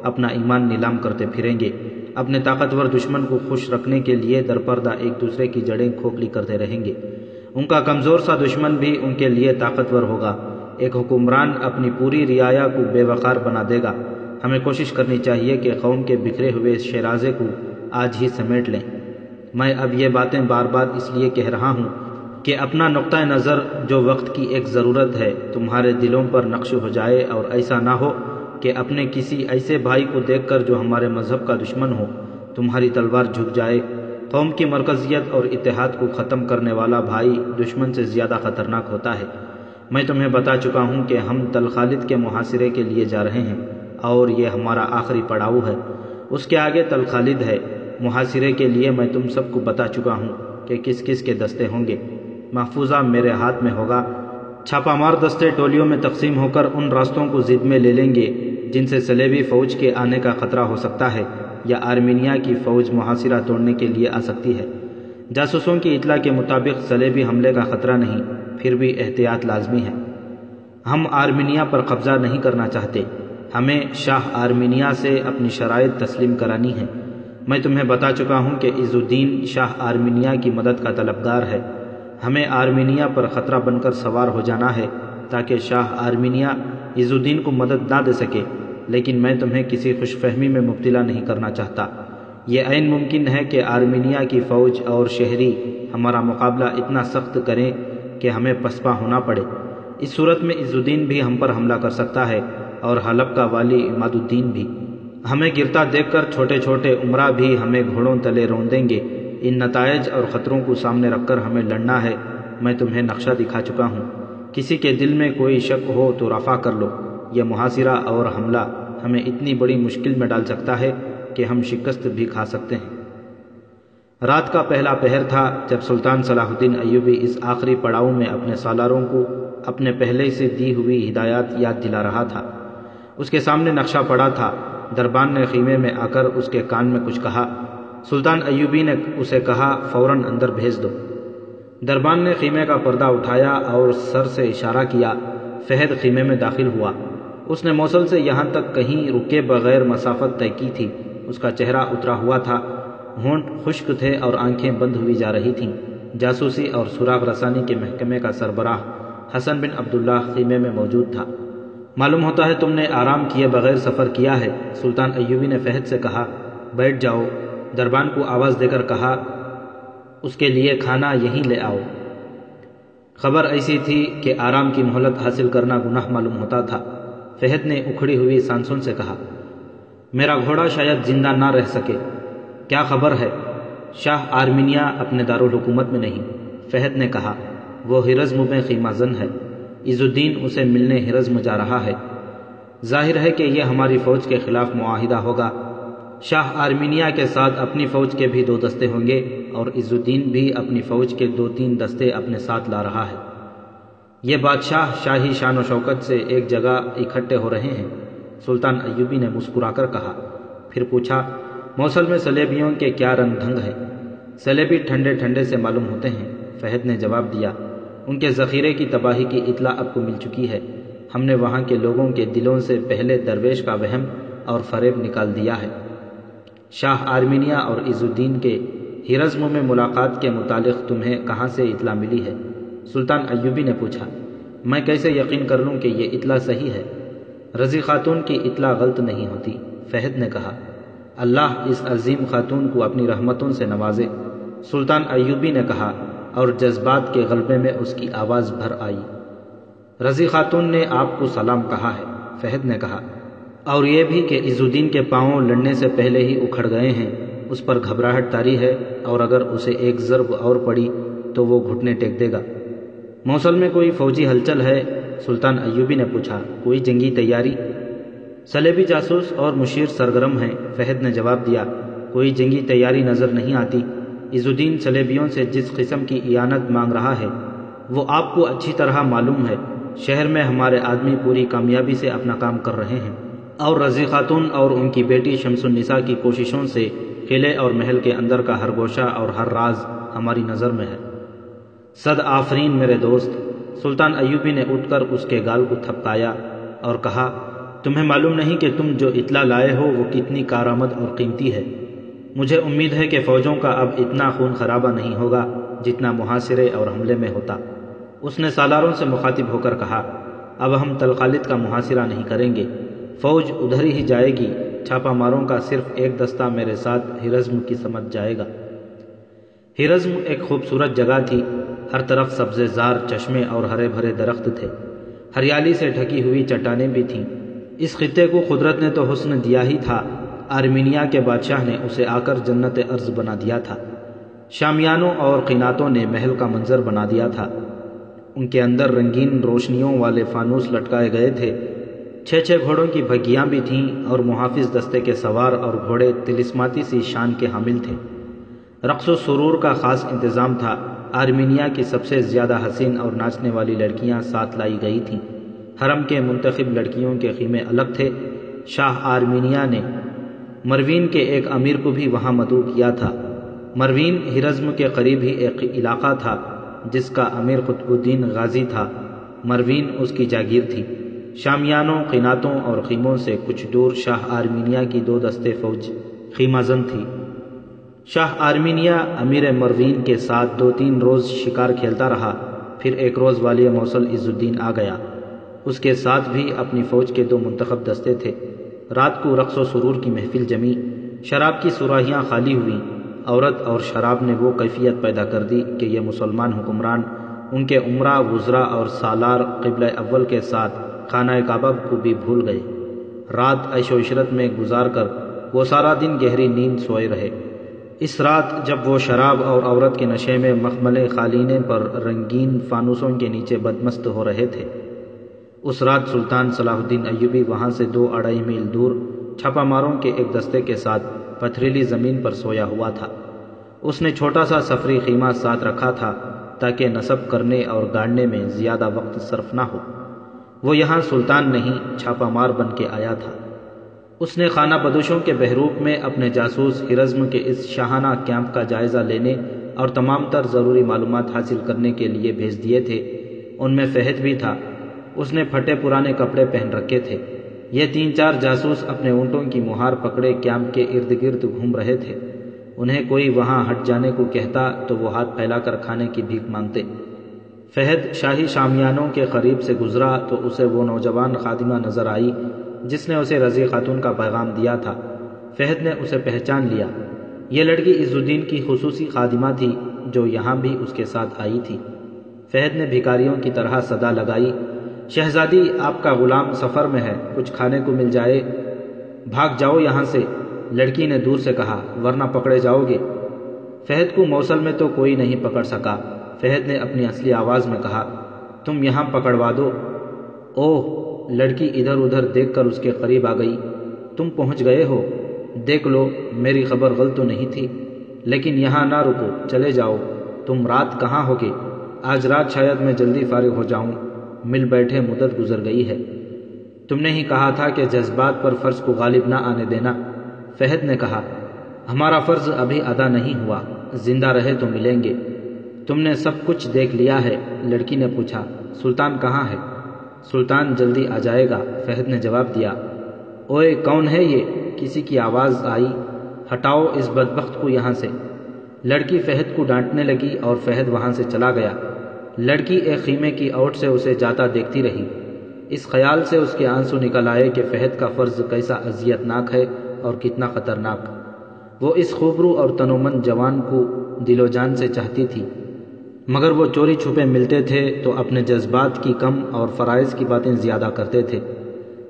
اپنا ایمان نیلام کرتے پھریں گے۔ اپنے طاقتور دشمن کو خوش رکھنے کے لیے درپردہ ایک دوسرے کی جڑیں کھوکھلی کرتے رہیں گے۔ ان کا کمزور سا دشمن بھی ان کے لیے طاقتور ہوگا۔ ایک حکمران اپنی پوری رعایا کو بے وقار بنا دے گا۔ ہمیں کوشش کرنی چاہیے کہ قوم کے بکھرے ہوئے شیرازے کو آج ہی سمیٹ لیں۔ میں اب یہ باتیں بار بار اس لیے کہہ رہا ہوں کہ اپنا نقطہ نظر جو وقت کی ایک ضرورت ہے تمہارے دلوں پر نقش ہو جائے، اور ایسا نہ ہو کہ اپنے کسی ایسے بھائی کو دیکھ کر جو ہمارے مذہب کا دشمن ہو تمہاری تلوار جھک جائے۔ قوم کی مرکزیت اور اتحاد کو ختم کرنے والا بھائی دشمن سے زیادہ خطرناک ہوتا ہے۔ میں تمہیں بتا چکا ہوں کہ ہم تل خالد کے محاصرے کے لیے جا رہے ہیں، اور یہ ہمارا آخری پڑاؤ ہے۔ اس کے آگے تل خالد ہے۔ محاصرے کے لیے میں تم سب کو بتا چکا ہوں کہ کس کس کے دستے ہوں گے۔ محفوظہ میرے ہاتھ میں ہوگا۔ چھاپہ مار دستے ٹولیوں میں تقسیم ہو کر ان راستوں کو ضد میں لے لیں گے جن سے صلیبی فوج کے آنے کا خطرہ ہو سکتا ہے، یا آرمینیا کی فوج محاصرہ توڑنے کے لیے آ سکتی ہے۔ جاسوسوں کی اطلاع کے مطابق صلیبی حملے کا خطرہ نہیں، پھر بھی احتیاط لازمی ہے۔ ہم آرمینیا پر قبضہ نہیں کرنا چاہتے، ہمیں شاہ آرمینیا سے اپنی شرائط تسلیم کرانی ہے۔ میں تمہیں بتا چکا ہوں کہ عز الدین شاہ آرمینیا کی مدد کا طلبگار ہے۔ ہمیں آرمینیا پر خطرہ بن کر سوار ہو جانا ہے تاکہ شاہ آرمینیا عز الدین کو مدد نہ دے سکے، لیکن میں تمہیں کسی خوش فہمی میں مبتلا نہیں کرنا چاہتا۔ یہ عین ممکن ہے کہ آرمینیا کی فوج اور شہری ہمارا مقابلہ اتنا سخت کریں کہ ہمیں پسپا ہونا پڑے۔ اس صورت میں عز الدین بھی ہم پر حملہ کر سکتا ہے اور حلب کا والی عماد الدین بھی۔ ہمیں گرتا دیکھ کر چھوٹے چھوٹے عمرہ بھی ہمیں گھوڑوں تلے رون دیں گے۔ ان نتائج اور خطروں کو سامنے رکھ کر ہمیں لڑنا ہے۔ میں تمہیں نقشہ دکھا چکا ہوں، کسی کے دل میں کوئی شک ہو تو رفع کر لو۔ یہ محاصرہ اور حملہ ہمیں اتنی بڑی مشکل میں ڈال سکتا ہے کہ ہم شکست بھی کھا سکتے ہیں۔ رات کا پہلا پہر تھا جب سلطان صلاح الدین ایوبی اس آخری پڑاؤ میں اپنے سالاروں کو اپنے پہلے سے دی ہوئی ہدایات یاد دلا رہا تھا۔ اس کے سامنے نقشہ پڑا تھا۔ دربان نے خیمے میں آ کر اس کے کان میں کچھ کہا۔ سلطان ایوبی نے اسے کہا فوراً اندر بھیج دو۔ دربان نے خیمے کا پردہ اٹھایا اور سر سے اشارہ کیا۔ فہد خیمے میں داخل ہوا۔ اس نے موصل سے یہاں تک کہیں رکے بغیر مسافت طے کی تھی۔ اس کا چہرہ اترا ہوا تھا، ہونٹ خشک تھے اور آنکھیں بند ہوئی جا رہی تھیں۔ جاسوسی اور سراغ رسانی کے محکمے کا سربراہ حسن بن عبداللہ خیمے میں موجود تھا۔ معلوم ہوتا ہے تم نے آرام کیے بغیر سفر کیا ہے، سلطان ایوبی نے فہد سے کہا۔ بیٹھ جاؤ، دربان کو آواز دے کر کہا۔ اس کے لیے کھانا یہیں لے آؤ۔ خبر ایسی تھی کہ آرام کی مہلت حاصل کرنا گناہ معلوم ہوتا تھا۔ فہد نے اکھڑی ہوئی سانسوں سے کہا، میرا گھوڑا شاید زندہ نہ رہ سکے۔ کیا خبر ہے؟ شاہ آرمینیا اپنے دارالحکومت میں نہیں، فہد نے کہا۔ وہ ہرزم میں خیمہ زن ہے۔ عز الدین اسے ملنے ہرزم جا رہا ہے۔ ظاہر ہے کہ یہ ہماری فوج کے خلاف معاہدہ ہوگا۔ شاہ آرمینیا کے ساتھ اپنی فوج کے بھی 2 دستے ہوں گے اور عز الدین بھی اپنی فوج کے 2-3 دستے اپنے ساتھ لا رہا ہے۔ یہ بادشاہ شاہی شان و شوکت سے ایک جگہ اکٹھے ہو رہے ہیں، سلطان ایوبی نے مسکرا کر کہا۔ پھر پوچھا، موصل میں سلیبیوں کے کیا رنگ ڈھنگ ہے؟ سلیبی ٹھنڈے ٹھنڈے سے معلوم ہوتے ہیں، فہد نے جواب دیا۔ ان کے ذخیرے کی تباہی کی اطلاع اب کو مل چکی ہے۔ ہم نے وہاں کے لوگوں کے دلوں سے پہلے درویش کا وہم اور فریب نکال دیا ہے۔ شاہ آرمینیا اور عز الدین کے ہرزم میں ملاقات کے متعلق تمہیں کہاں سے اطلاع ملی ہے؟ سلطان ایوبی نے پوچھا۔ میں کیسے یقین کر لوں کہ یہ اطلاع صحیح ہے؟ رضی خاتون کی اطلاع غلط نہیں ہوتی، فہد نے کہا۔ اللہ اس عظیم خاتون کو اپنی رحمتوں سے نوازے، سلطان ایوبی نے کہا، اور جذبات کے غلبے میں اس کی آواز بھر آئی۔ رضی خاتون نے آپ کو سلام کہا ہے، فہد نے کہا، اور یہ بھی کہ عز الدین کے پاؤں لڑنے سے پہلے ہی اکھڑ گئے ہیں۔ اس پر گھبراہٹ طاری ہے اور اگر اسے ایک ضرب اور پڑی تو وہ گھٹنے ٹیک دے گا۔ موصل میں کوئی فوجی ہلچل ہے؟ سلطان ایوبی نے پوچھا۔ کوئی جنگی تیاری؟ سلیبی جاسوس اور مشیر سرگرم ہیں، فہد نے جواب دیا۔ کوئی جنگی تیاری نظر نہیں آتی۔ عز الدین سلیبیوں سے جس قسم کی اعانت مانگ رہا ہے وہ آپ کو اچھی طرح معلوم ہے۔ شہر میں ہمارے آدمی پوری کامیابی سے اپنا کام کر رہے ہیں اور رضی خاتون اور ان کی بیٹی شمس النساء کی کوششوں سے قلعے اور محل کے اندر کا ہر گوشہ اور ہر راز ہماری نظر میں ہے۔ صد آفرین میرے دوست، سلطان ایوبی نے اٹھ کر اس کے گال کو تھپکایا اور کہا، تمہیں معلوم نہیں کہ تم جو اطلاع لائے ہو وہ کتنی کارآمد اور قیمتی ہے۔ مجھے امید ہے کہ فوجوں کا اب اتنا خون خرابہ نہیں ہوگا جتنا محاصرے اور حملے میں ہوتا۔ اس نے سالاروں سے مخاطب ہو کر کہا، اب ہم تلخالد کا محاصرہ نہیں کریں گے، فوج ادھر ہی جائے گی۔ چھاپا ماروں کا صرف ایک دستہ میرے ساتھ ہرزم کی سمت جائے گا۔ ہرزم ایک خوبصورت جگہ تھی، ہر طرف سبزے زار چشمے اور ہرے بھرے درخت تھے، ہریالی سے ڈھکی ہوئی چٹانیں بھی تھیں۔ اس خطے کو قدرت نے تو حسن دیا ہی تھا، آرمینیا کے بادشاہ نے اسے آ کر جنت ارض بنا دیا تھا۔ شامیانوں اور قیناتوں نے محل کا منظر بنا دیا تھا، ان کے اندر رنگین روشنیوں والے فانوس لٹکائے گئے تھے۔ 6 گھوڑوں کی بھگیاں بھی تھیں اور محافظ دستے کے سوار اور گھوڑے طلسماتی سی شان کے حامل تھے۔ رقص و سرور کا خاص انتظام تھا۔ آرمینیا کی سب سے زیادہ حسین اور ناچنے والی لڑکیاں ساتھ لائی گئی تھیں۔ حرم کے منتخب لڑکیوں کے خیمے الگ تھے۔ شاہ آرمینیا نے مروین کے ایک امیر کو بھی وہاں مدعو کیا تھا۔ مروین ہرزم کے قریب ہی ایک علاقہ تھا جس کا امیر قطب الدین غازی تھا۔ مروین اس کی جاگیر تھی۔ شامیانوں، قیناتوں اور خیموں سے کچھ دور شاہ آرمینیا کی 2 دستے فوج خیمہ زن تھی۔ شاہ آرمینیا امیر مروین کے ساتھ 2-3 روز شکار کھیلتا رہا، پھر ایک روز والی موصل عز الدین آ گیا۔ اس کے ساتھ بھی اپنی فوج کے 2 منتخب دستے تھے۔ رات کو رقص و سرور کی محفل جمی۔ شراب کی صراحیاں خالی ہوئیں۔ عورت اور شراب نے وہ کیفیت پیدا کر دی کہ یہ مسلمان حکمران ان کے عمرہ، وزراء اور سالار قبلہ اول کے ساتھ خانہ کعبہ کو بھی بھول گئے۔ رات عیش و عشرت میں گزار کر وہ سارا دن گہری نیند سوئے رہے۔ اس رات جب وہ شراب اور عورت کے نشے میں مخمل قالینیں پر رنگین فانوسوں کے نیچے بدمست ہو رہے تھے، اس رات سلطان صلاح الدین ایوبی وہاں سے 2-2.5 میل دور چھاپا ماروں کے ایک دستے کے ساتھ پتھریلی زمین پر سویا ہوا تھا۔ اس نے چھوٹا سا سفری خیمہ ساتھ رکھا تھا تاکہ نصب کرنے اور گاڑنے میں زیادہ وقت صرف نہ ہو۔ وہ یہاں سلطان نہیں، چھاپا مار بن کے آیا تھا۔ اس نے خانہ بدوشوں کے بحروب میں اپنے جاسوس ہرزم کے اس شاہانہ کیمپ کا جائزہ لینے اور تمام تر ضروری معلومات حاصل کرنے کے لیے بھیج دیے تھے۔ ان میں فہد بھی تھا۔ اس نے پھٹے پرانے کپڑے پہن رکھے تھے۔ یہ 3-4 جاسوس اپنے اونٹوں کی مہار پکڑے کیمپ کے ارد گرد گھوم رہے تھے۔ انہیں کوئی وہاں ہٹ جانے کو کہتا تو وہ ہاتھ پھیلا کر کھانے کی بھیک مانگتے۔ فہد شاہی شامیانوں کے قریب سے گزرا تو اسے وہ نوجوان خادمہ نظر آئی جس نے اسے رضی خاتون کا پیغام دیا تھا۔ فہد نے اسے پہچان لیا۔ یہ لڑکی عز الدین کی خصوصی خادمہ تھی جو یہاں بھی اس کے ساتھ آئی تھی۔ فہد نے بھکاریوں کی طرح صدا لگائی، شہزادی آپ کا غلام سفر میں ہے، کچھ کھانے کو مل جائے، بھاگ جاؤ یہاں سے۔ لڑکی نے دور سے کہا، ورنہ پکڑے جاؤ گے۔ فہد کو موصل میں تو کوئی نہیں پکڑ سکا۔ فہد نے اپنی اصلی آواز میں کہا، تم یہاں پکڑوا دو۔ اوہ، لڑکی ادھر ادھر دیکھ کر اس کے قریب آ گئی۔ تم پہنچ گئے ہو، دیکھ لو میری خبر غلط تو نہیں تھی، لیکن یہاں نہ رکو، چلے جاؤ۔ تم رات کہاں ہوگے؟ آج رات شاید میں جلدی فارغ ہو جاؤں، مل بیٹھے مدت گزر گئی ہے۔ تم نے ہی کہا تھا کہ جذبات پر فرض کو غالب نہ آنے دینا۔ فہد نے کہا، ہمارا فرض ابھی ادا نہیں ہوا، زندہ رہے تو ملیں گے۔ تم نے سب کچھ دیکھ لیا ہے؟ لڑکی نے پوچھا۔ سلطان کہاں ہے؟ سلطان جلدی آ جائے گا، فہد نے جواب دیا۔ اوئے کون ہے یہ؟ کسی کی آواز آئی۔ ہٹاؤ اس بدبخت کو یہاں سے۔ لڑکی فہد کو ڈانٹنے لگی اور فہد وہاں سے چلا گیا۔ لڑکی ایک خیمے کی اوٹ سے اسے جاتا دیکھتی رہی۔ اس خیال سے اس کے آنسو نکل آئے کہ فہد کا فرض کیسا اذیت ناک ہے اور کتنا خطرناک۔ وہ اس خوبرو اور تنومند جوان کو دل و جان سے چاہتی تھی، مگر وہ چوری چھپے ملتے تھے تو اپنے جذبات کی کم اور فرائض کی باتیں زیادہ کرتے تھے۔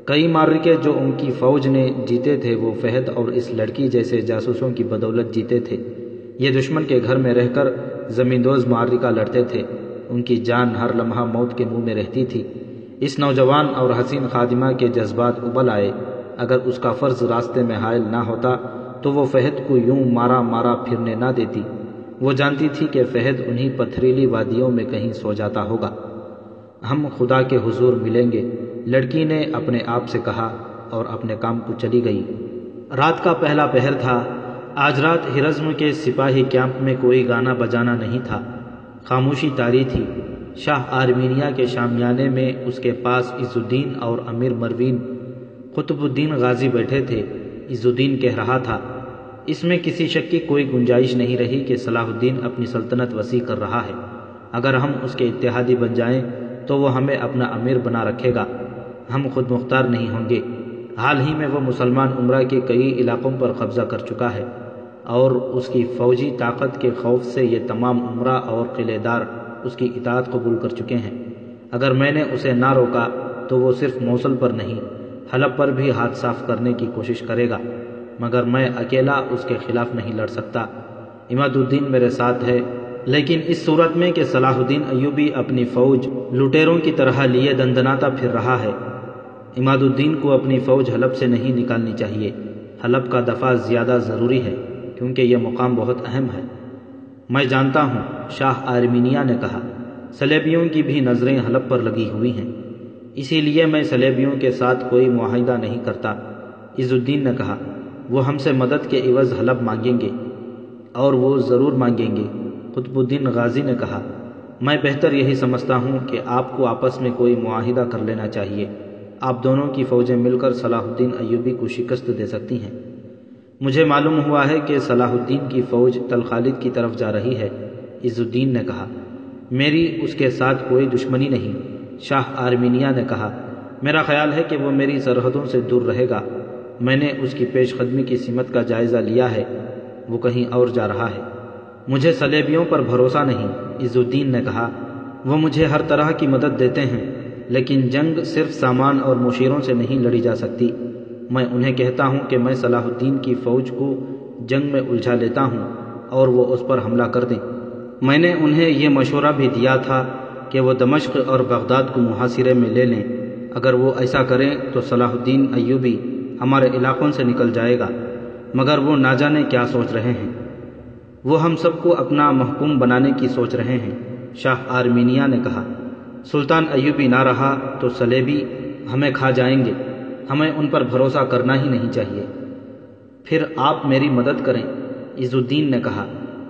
کئی معرکے جو ان کی فوج نے جیتے تھے وہ فہد اور اس لڑکی جیسے جاسوسوں کی بدولت جیتے تھے۔ یہ دشمن کے گھر میں رہ کر زمیندوز معرکہ لڑتے تھے، ان کی جان ہر لمحہ موت کے منہ میں رہتی تھی۔ اس نوجوان اور حسین خادمہ کے جذبات ابل آئے۔ اگر اس کا فرض راستے میں حائل نہ ہوتا تو وہ فہد کو یوں مارا مارا پھرنے نہ دیتی۔ وہ جانتی تھی کہ فہد انہی پتھریلی وادیوں میں کہیں سو جاتا ہوگا۔ ہم خدا کے حضور ملیں گے، لڑکی نے اپنے آپ سے کہا اور اپنے کام کو چلی گئی۔ رات کا پہلا پہر تھا۔ آج رات ہرزم کے سپاہی کیمپ میں کوئی گانا بجانا نہیں تھا، خاموشی طاری تھی۔ شاہ آرمینیا کے شامیانے میں اس کے پاس عز الدین اور امیر مروین قطب الدین غازی بیٹھے تھے۔ عز الدین کہہ رہا تھا، اس میں کسی شک کی کوئی گنجائش نہیں رہی کہ صلاح الدین اپنی سلطنت وسیع کر رہا ہے۔ اگر ہم اس کے اتحادی بن جائیں تو وہ ہمیں اپنا امیر بنا رکھے گا، ہم خود مختار نہیں ہوں گے۔ حال ہی میں وہ مسلمان عمرہ کے کئی علاقوں پر قبضہ کر چکا ہے اور اس کی فوجی طاقت کے خوف سے یہ تمام عمرہ اور قلعے دار اس کی اطاعت قبول کر چکے ہیں۔ اگر میں نے اسے نہ روکا تو وہ صرف موصل پر نہیں، حلب پر بھی ہاتھ صاف کرنے کی کوشش کرے گا، مگر میں اکیلا اس کے خلاف نہیں لڑ سکتا۔ عماد الدین میرے ساتھ ہے، لیکن اس صورت میں کہ صلاح الدین ایوبی اپنی فوج لٹیروں کی طرح لیے دندناتا پھر رہا ہے۔ عماد الدین کو اپنی فوج حلب سے نہیں نکالنی چاہیے۔ حلب کا دفاع زیادہ ضروری ہے کیونکہ یہ مقام بہت اہم ہے۔ میں جانتا ہوں، شاہ آرمینیا نے کہا، صلیبیوں کی بھی نظریں حلب پر لگی ہوئی ہیں، اسی لیے میں صلیبیوں کے ساتھ کوئی معاہدہ نہیں کرتا۔ عز الدین نے کہا، وہ ہم سے مدد کے عوض حلب مانگیں گے، اور وہ ضرور مانگیں گے۔ قطب الدین غازی نے کہا، میں بہتر یہی سمجھتا ہوں کہ آپ کو آپس میں کوئی معاہدہ کر لینا چاہیے۔ آپ دونوں کی فوجیں مل کر صلاح الدین ایوبی کو شکست دے سکتی ہیں۔ مجھے معلوم ہوا ہے کہ صلاح الدین کی فوج تل خالد کی طرف جا رہی ہے۔ عز الدین نے کہا، میری اس کے ساتھ کوئی دشمنی نہیں۔ شاہ آرمینیا نے کہا، میرا خیال ہے کہ وہ میری سرحدوں سے دور رہے گا۔ میں نے اس کی پیش قدمی کی سمت کا جائزہ لیا ہے، وہ کہیں اور جا رہا ہے۔ مجھے صلیبیوں پر بھروسہ نہیں، عز الدین نے کہا۔ وہ مجھے ہر طرح کی مدد دیتے ہیں، لیکن جنگ صرف سامان اور مشیروں سے نہیں لڑی جا سکتی۔ میں انہیں کہتا ہوں کہ میں صلاح الدین کی فوج کو جنگ میں الجھا لیتا ہوں اور وہ اس پر حملہ کر دیں۔ میں نے انہیں یہ مشورہ بھی دیا تھا کہ وہ دمشق اور بغداد کو محاصرے میں لے لیں۔ اگر وہ ایسا کریں تو صلاح الدین ایوبی ہمارے علاقوں سے نکل جائے گا، مگر وہ نہ جانے کیا سوچ رہے ہیں۔ وہ ہم سب کو اپنا محکوم بنانے کی سوچ رہے ہیں، شاہ آرمینیہ نے کہا۔ سلطان ایوبی نہ رہا تو صلیبی ہمیں کھا جائیں گے، ہمیں ان پر بھروسہ کرنا ہی نہیں چاہیے۔ پھر آپ میری مدد کریں، عز الدین نے کہا۔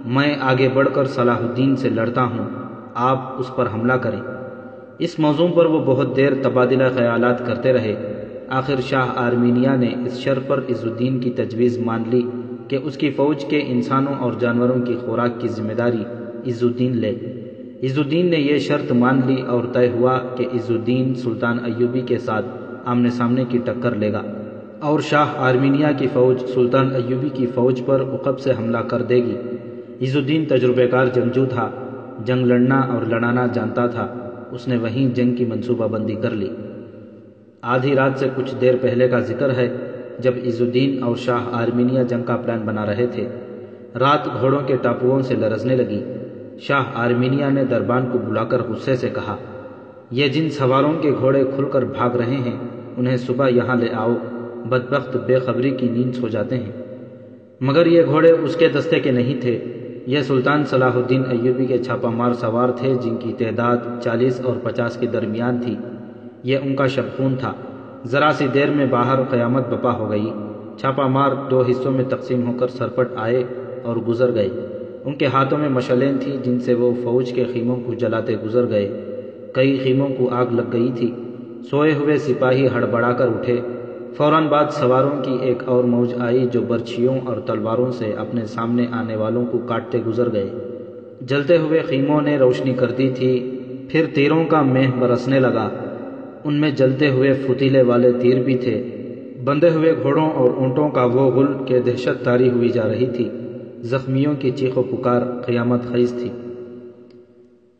میں آگے بڑھ کر صلاح الدین سے لڑتا ہوں، آپ اس پر حملہ کریں۔ اس موضوع پر وہ بہت دیر تبادلہ خیالات کرتے رہے۔ آخر شاہ آرمینیہ نے اس شرط پر عز الدین کی تجویز مان لی کہ اس کی فوج کے انسانوں اور جانوروں کی خوراک کی ذمہ داری عز الدین لے۔ عز الدین نے یہ شرط مان لی اور طے ہوا کہ عز الدین سلطان ایوبی کے ساتھ آمنے سامنے کی ٹکر لے گا اور شاہ آرمینیہ کی فوج سلطان ایوبی کی فوج پر عقب سے حملہ کر دے گی۔ عز الدین تجربہ کار جنگجو تھا، جنگ لڑنا اور لڑانا جانتا تھا۔ اس نے وہیں جنگ کی منصوبہ بندی کر لی۔ آدھی رات سے کچھ دیر پہلے کا ذکر ہے، جب عز الدین اور شاہ آرمینیہ جنگ کا پلان بنا رہے تھے۔ رات گھوڑوں کے ٹاپوؤں سے لرزنے لگی۔ شاہ آرمینیہ نے دربان کو بلا کر غصے سے کہا، یہ جن سواروں کے گھوڑے کھل کر بھاگ رہے ہیں انہیں صبح یہاں لے آؤ، بدبخت بے خبری کی نیند سو جاتے ہیں۔ مگر یہ گھوڑے اس کے دستے کے نہیں تھے، یہ سلطان صلاح الدین ایوبی کے چھاپہ مار سوار تھے جن کی تعداد 40 اور 50 کے درمیان تھی۔ یہ ان کا شبخون تھا۔ ذرا سی دیر میں باہر قیامت بپا ہو گئی۔ چھاپہ مار 2 حصوں میں تقسیم ہو کر سرپٹ آئے اور گزر گئے۔ ان کے ہاتھوں میں مشعلیں تھیں جن سے وہ فوج کے خیموں کو جلاتے گزر گئے۔ کئی خیموں کو آگ لگ گئی تھی۔ سوئے ہوئے سپاہی ہڑبڑا کر اٹھے۔ فوراً بعد سواروں کی ایک اور موج آئی جو برچھیوں اور تلواروں سے اپنے سامنے آنے والوں کو کاٹتے گزر گئے۔ جلتے ہوئے خیموں نے روشنی کر دی تھی، پھر تیروں کا مہ برسنے لگا۔ ان میں جلتے ہوئے فتیلے والے تیر بھی تھے۔ بندھے ہوئے گھوڑوں اور اونٹوں کا وہ غل کہ دہشت طاری ہوئی جا رہی تھی۔ زخمیوں کی چیخ و پکار قیامت خیز تھی۔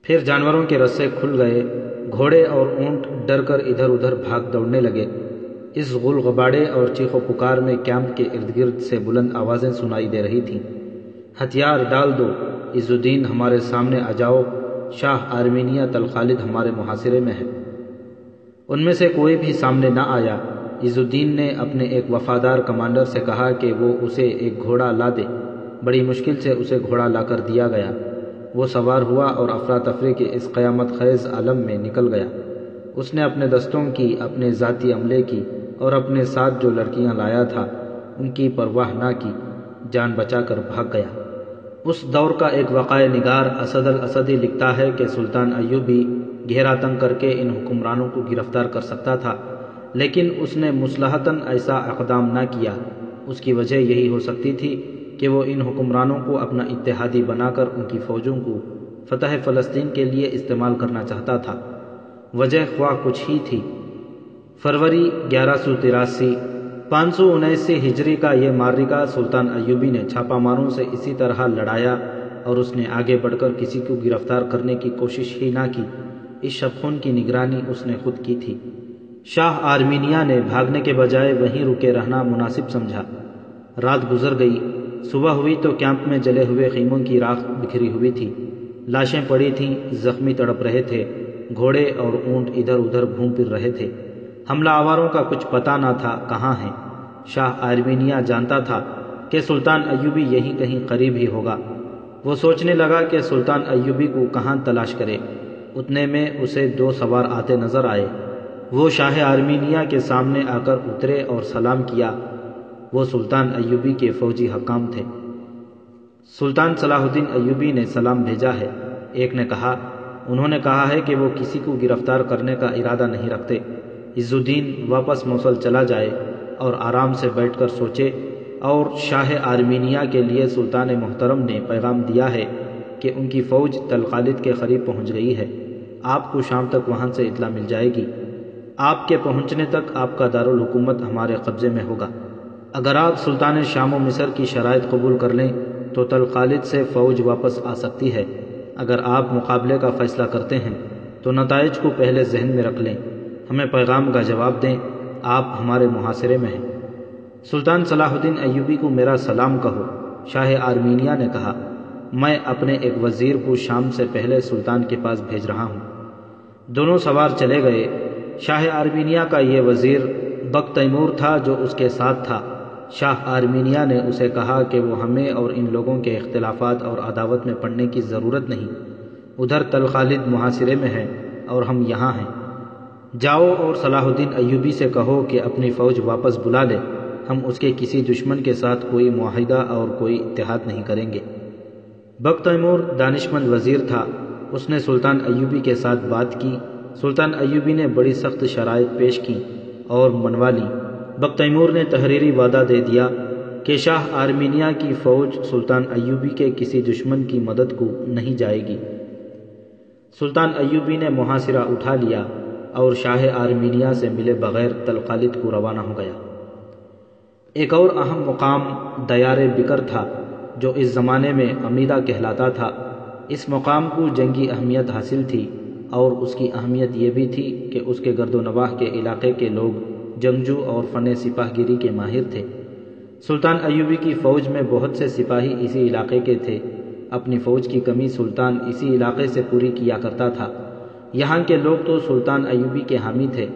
پھر جانوروں کے رسے کھل گئے۔ گھوڑے اور اونٹ ڈر کر ادھر ادھر بھاگ دوڑنے لگے۔ اس غل غباڑے اور چیخ و پکار میں کیمپ کے ارد گرد سے بلند آوازیں سنائی دے رہی تھیں۔ ہتھیار ڈال دو، عز الدین ہمارے سامنے آ جاؤ، شاہ آرمینیہ تلخالد ہمارے محاصرے میں ہے۔ ان میں سے کوئی بھی سامنے نہ آیا۔ عز الدین نے اپنے ایک وفادار کمانڈر سے کہا کہ وہ اسے ایک گھوڑا لا دے۔ بڑی مشکل سے اسے گھوڑا لا کر دیا گیا۔ وہ سوار ہوا اور افراتفری کے اس قیامت خیز عالم میں نکل گیا۔ اس نے اپنے دستوں کی، اپنے ذاتی عملے کی اور اپنے ساتھ جو لڑکیاں لایا تھا ان کی پرواہ نہ کی، جان بچا کر بھاگ گیا۔ اس دور کا ایک وقائع نگار اسد الاسدی لکھتا ہے کہ سلطان ایوبی گھیرا تنگ کر کے ان حکمرانوں کو گرفتار کر سکتا تھا، لیکن اس نے مصلحتاً ایسا اقدام نہ کیا۔ اس کی وجہ یہی ہو سکتی تھی کہ وہ ان حکمرانوں کو اپنا اتحادی بنا کر ان کی فوجوں کو فتح فلسطین کے لیے استعمال کرنا چاہتا تھا۔ وجہ خواہ کچھ ہی تھی۔ فروری 1183 579 ہجری کا یہ معرکہ سلطان ایوبی نے چھاپہ ماروں سے اسی طرح لڑایا اور اس نے آگے بڑھ کر کسی کو گرفتار کرنے کی کوشش ہی نہ کی۔ اس شبخون کی نگرانی اس نے خود کی تھی۔ شاہ آرمینیہ نے بھاگنے کے بجائے وہیں رکے رہنا مناسب سمجھا۔ رات گزر گئی۔ صبح ہوئی تو کیمپ میں جلے ہوئے خیموں کی راکھ بکھری ہوئی تھی۔ لاشیں پڑی تھیں، زخمی تڑپ رہے تھے، گھوڑے اور اونٹ ادھر ادھر گھوم پھر رہے تھے۔ حملہ آوروں کا کچھ پتہ نہ تھا کہاں ہیں۔ شاہ آرمینیہ جانتا تھا کہ سلطان ایوبی یہیں کہیں قریب ہی ہوگا۔ وہ سوچنے لگا کہ سلطان ایوبی کو کہاں تلاش کرے۔ اتنے میں اسے 2 سوار آتے نظر آئے۔ وہ شاہ آرمینیہ کے سامنے آ کر اترے اور سلام کیا۔ وہ سلطان ایوبی کے فوجی حکام تھے۔ سلطان صلاح الدین ایوبی نے سلام بھیجا ہے، ایک نے کہا۔ انہوں نے کہا ہے کہ وہ کسی کو گرفتار کرنے کا ارادہ نہیں رکھتے۔ عز الدین واپس موصل چلا جائے اور آرام سے بیٹھ کر سوچے، اور شاہ آرمینیہ کے لیے سلطان محترم نے پیغام دیا ہے کہ ان کی فوج تل خالد کے قریب پہنچ گئی ہے۔ آپ کو شام تک وہاں سے اطلاع مل جائے گی۔ آپ کے پہنچنے تک آپ کا دارالحکومت ہمارے قبضے میں ہوگا۔ اگر آپ سلطان شام و مصر کی شرائط قبول کر لیں تو طلقالد سے فوج واپس آ سکتی ہے۔ اگر آپ مقابلے کا فیصلہ کرتے ہیں تو نتائج کو پہلے ذہن میں رکھ لیں، ہمیں پیغام کا جواب دیں، آپ ہمارے محاصرے میں ہیں۔ سلطان صلاح الدین ایوبی کو میرا سلام کہو، شاہ آرمینیہ نے کہا۔ میں اپنے ایک وزیر کو شام سے پہلے سلطان کے پاس بھیج رہا ہوں۔ دونوں سوار چلے گئے۔ شاہ آرمینیہ کا یہ وزیر بک تیمور تھا جو اس کے ساتھ تھا۔ شاہ آرمینیہ نے اسے کہا کہ وہ ہمیں اور ان لوگوں کے اختلافات اور عداوت میں پڑنے کی ضرورت نہیں، ادھر طلقالد محاصرے میں ہے اور ہم یہاں ہیں۔ جاؤ اور صلاح الدین ایوبی سے کہو کہ اپنی فوج واپس بلا لے، ہم اس کے کسی دشمن کے ساتھ کوئی معاہدہ اور کوئی اتحاد نہیں کریں گے۔ بک تیمور دانشمند وزیر تھا، اس نے سلطان ایوبی کے ساتھ بات کی۔ سلطان ایوبی نے بڑی سخت شرائط پیش کی اور منوا لی۔ بک تیمور نے تحریری وعدہ دے دیا کہ شاہ آرمینیہ کی فوج سلطان ایوبی کے کسی دشمن کی مدد کو نہیں جائے گی۔ سلطان ایوبی نے محاصرہ اٹھا لیا اور شاہ آرمینیہ سے ملے بغیر طلقالد کو روانہ ہو گیا۔ ایک اور اہم مقام دیار بکر تھا جو اس زمانے میں امیدہ کہلاتا تھا۔ اس مقام کو جنگی اہمیت حاصل تھی اور اس کی اہمیت یہ بھی تھی کہ اس کے گرد و نواح کے علاقے کے لوگ جنگجو اور فن سپاہ گیری کے ماہر تھے۔ سلطان ایوبی کی فوج میں بہت سے سپاہی اسی علاقے کے تھے۔ اپنی فوج کی کمی سلطان اسی علاقے سے پوری کیا کرتا تھا۔ یہاں کے لوگ تو سلطان ایوبی کے حامی تھے،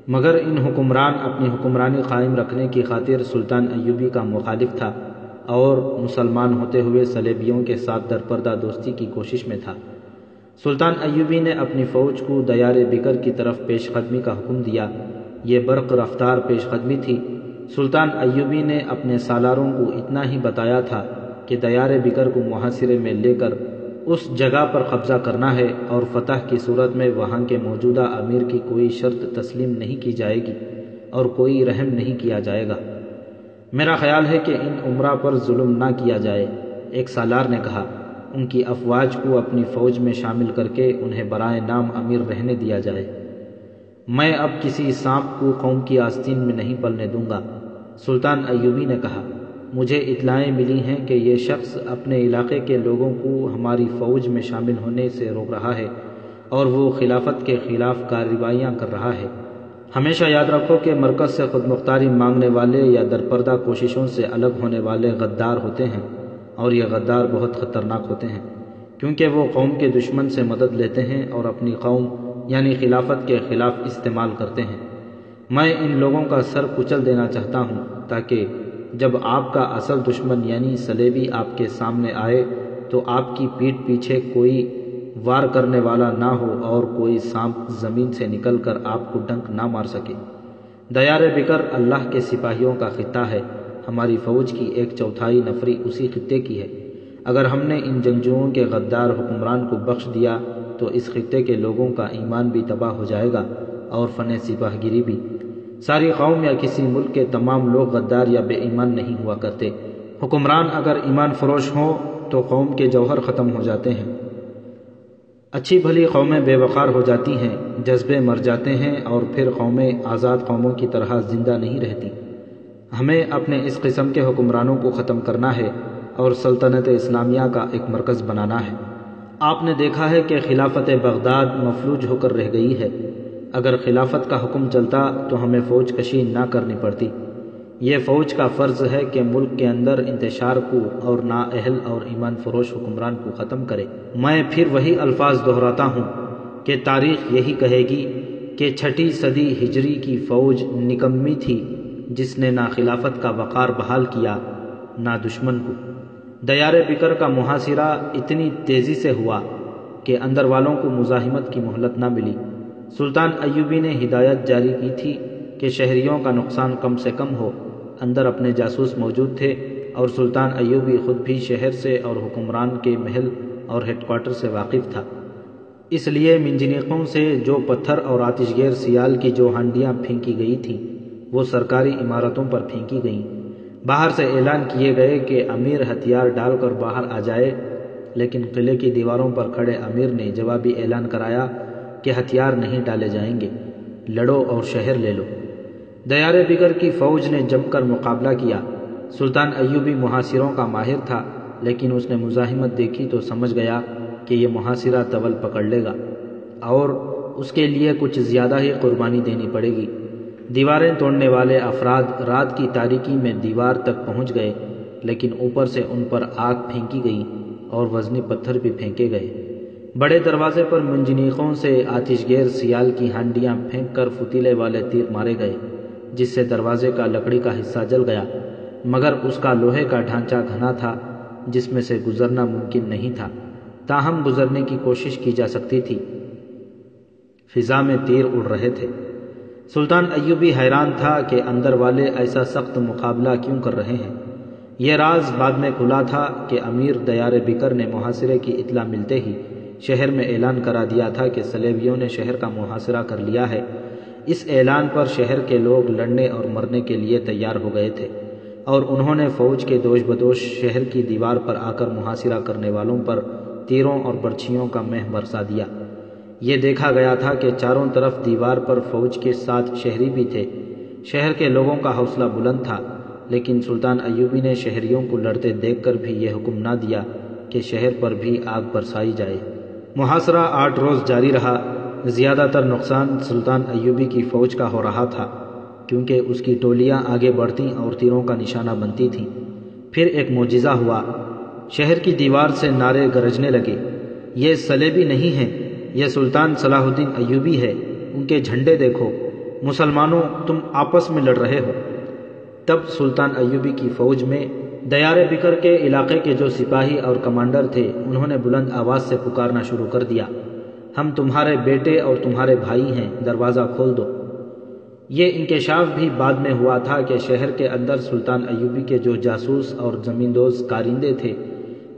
مگر ان حکمران اپنی حکمرانی قائم رکھنے کی خاطر سلطان ایوبی کا مخالف تھا اور مسلمان ہوتے ہوئے صلیبیوں کے ساتھ درپردہ دوستی کی کوشش میں تھا۔ سلطان ایوبی نے اپنی فوج کو دیار بکر کی طرف پیش قدمی کا حکم دیا۔ یہ برق رفتار پیش قدمی تھی۔ سلطان ایوبی نے اپنے سالاروں کو اتنا ہی بتایا تھا کہ دیار بکر کو محاصرے میں لے کر اس جگہ پر قبضہ کرنا ہے اور فتح کی صورت میں وہاں کے موجودہ امیر کی کوئی شرط تسلیم نہیں کی جائے گی اور کوئی رحم نہیں کیا جائے گا۔ میرا خیال ہے کہ ان امراء پر ظلم نہ کیا جائے، ایک سالار نے کہا۔ ان کی افواج کو اپنی فوج میں شامل کر کے انہیں برائے نام امیر رہنے دیا جائے۔ میں اب کسی سانپ کو قوم کی آستین میں نہیں پلنے دوں گا۔ سلطان ایوبی نے کہا، مجھے اطلاعیں ملی ہیں کہ یہ شخص اپنے علاقے کے لوگوں کو ہماری فوج میں شامل ہونے سے روک رہا ہے اور وہ خلافت کے خلاف کارروائیاں کر رہا ہے۔ ہمیشہ یاد رکھو کہ مرکز سے خود مختاری مانگنے والے یا درپردہ کوششوں سے الگ ہونے والے غدار ہوتے ہیں، اور یہ غدار بہت خطرناک ہوتے ہیں کیونکہ وہ قوم کے دشمن سے مدد لیتے ہیں اور اپنی قوم یعنی خلافت کے خلاف استعمال کرتے ہیں۔ میں ان لوگوں کا سر کچل دینا چاہتا ہوں تاکہ جب آپ کا اصل دشمن یعنی صلیبی آپ کے سامنے آئے تو آپ کی پیٹھ پیچھے کوئی وار کرنے والا نہ ہو اور کوئی سانپ زمین سے نکل کر آپ کو ڈنک نہ مار سکے۔ دیار بکر اللہ کے سپاہیوں کا خطہ ہے، ہماری فوج کی 1/4 نفری اسی خطے کی ہے۔ اگر ہم نے ان جنگجوؤں کے غدار حکمران کو بخش دیا تو اس خطے کے لوگوں کا ایمان بھی تباہ ہو جائے گا اور فن سپاہ گیری بھی۔ ساری قوم یا کسی ملک کے تمام لوگ غدار یا بے ایمان نہیں ہوا کرتے۔ حکمران اگر ایمان فروش ہوں تو قوم کے جوہر ختم ہو جاتے ہیں۔ اچھی بھلی قومیں بے وقار ہو جاتی ہیں، جذبے مر جاتے ہیں اور پھر قومیں آزاد قوموں کی طرح زندہ نہیں رہتی۔ ہمیں اپنے اس قسم کے حکمرانوں کو ختم کرنا ہے اور سلطنت اسلامیہ کا ایک مرکز بنانا ہے۔ آپ نے دیکھا ہے کہ خلافت بغداد مفلوج ہو کر رہ گئی ہے۔ اگر خلافت کا حکم چلتا تو ہمیں فوج کشی نہ کرنی پڑتی۔ یہ فوج کا فرض ہے کہ ملک کے اندر انتشار کو اور نااہل اور ایمان فروش حکمران کو ختم کرے۔ میں پھر وہی الفاظ دہراتا ہوں کہ تاریخ یہی کہے گی کہ 6 صدی ہجری کی فوج نکمی تھی جس نے نہ خلافت کا وقار بحال کیا نہ دشمن کو۔ دیار بکر کا محاصرہ اتنی تیزی سے ہوا کہ اندر والوں کو مزاحمت کی مہلت نہ ملی۔ سلطان ایوبی نے ہدایت جاری کی تھی کہ شہریوں کا نقصان کم سے کم ہو۔ اندر اپنے جاسوس موجود تھے اور سلطان ایوبی خود بھی شہر سے اور حکمران کے محل اور ہیڈ کوارٹر سے واقف تھا۔ اس لیے منجنیقوں سے جو پتھر اور آتش گیر سیال کی جو ہانڈیاں پھینکی گئی تھیں وہ سرکاری عمارتوں پر پھینکی گئیں۔ باہر سے اعلان کیے گئے کہ امیر ہتھیار ڈال کر باہر آ جائے، لیکن قلعے کی دیواروں پر کھڑے امیر نے جوابی اعلان کرایا کہ ہتھیار نہیں ڈالے جائیں گے، لڑو اور شہر لے لو۔ دیار بکر کی فوج نے جم کر مقابلہ کیا۔ سلطان ایوبی محاصروں کا ماہر تھا، لیکن اس نے مزاحمت دیکھی تو سمجھ گیا کہ یہ محاصرہ طول پکڑ لے گا اور اس کے لیے کچھ زیادہ ہی قربانی دینی پڑے گی۔ دیواریں توڑنے والے افراد رات کی تاریکی میں دیوار تک پہنچ گئے، لیکن اوپر سے ان پر آگ پھینکی گئی اور وزنی پتھر بھی پھینکے گئے۔ بڑے دروازے پر منجنیقوں سے آتش گیر سیال کی ہانڈیاں پھینک کر فتیلے والے تیر مارے گئے، جس سے دروازے کا لکڑی کا حصہ جل گیا، مگر اس کا لوہے کا ڈھانچہ گھنا تھا جس میں سے گزرنا ممکن نہیں تھا، تاہم گزرنے کی کوشش کی جا سکتی تھی۔ فضا میں تیر اڑ رہے تھے۔ سلطان ایوبی حیران تھا کہ اندر والے ایسا سخت مقابلہ کیوں کر رہے ہیں۔ یہ راز بعد میں کھلا تھا کہ امیر دیار بکر نے محاصرے کی اطلاع ملتے ہی شہر میں اعلان کرا دیا تھا کہ صلیبیوں نے شہر کا محاصرہ کر لیا ہے۔ اس اعلان پر شہر کے لوگ لڑنے اور مرنے کے لیے تیار ہو گئے تھے، اور انہوں نے فوج کے دوش بدوش شہر کی دیوار پر آ کر محاصرہ کرنے والوں پر تیروں اور برچھیوں کا مہ برسا دیا۔ یہ دیکھا گیا تھا کہ چاروں طرف دیوار پر فوج کے ساتھ شہری بھی تھے۔ شہر کے لوگوں کا حوصلہ بلند تھا، لیکن سلطان ایوبی نے شہریوں کو لڑتے دیکھ کر بھی یہ حکم نہ دیا کہ شہر پر بھی آگ برسائی جائے۔ محاصرہ 8 روز جاری رہا۔ زیادہ تر نقصان سلطان ایوبی کی فوج کا ہو رہا تھا، کیونکہ اس کی ٹولیاں آگے بڑھتیں اور تیروں کا نشانہ بنتی تھیں۔ پھر ایک معجزہ ہوا۔ شہر کی دیوار سے نعرے گرجنے لگے، یہ صلیبی نہیں ہیں، یہ سلطان صلاح الدین ایوبی ہے، ان کے جھنڈے دیکھو، مسلمانوں تم آپس میں لڑ رہے ہو۔ تب سلطان ایوبی کی فوج میں دیار بکر کے علاقے کے جو سپاہی اور کمانڈر تھے، انہوں نے بلند آواز سے پکارنا شروع کر دیا، ہم تمہارے بیٹے اور تمہارے بھائی ہیں، دروازہ کھول دو۔ یہ انکشاف بھی بعد میں ہوا تھا کہ شہر کے اندر سلطان ایوبی کے جو جاسوس اور زمیندوز کارندے تھے،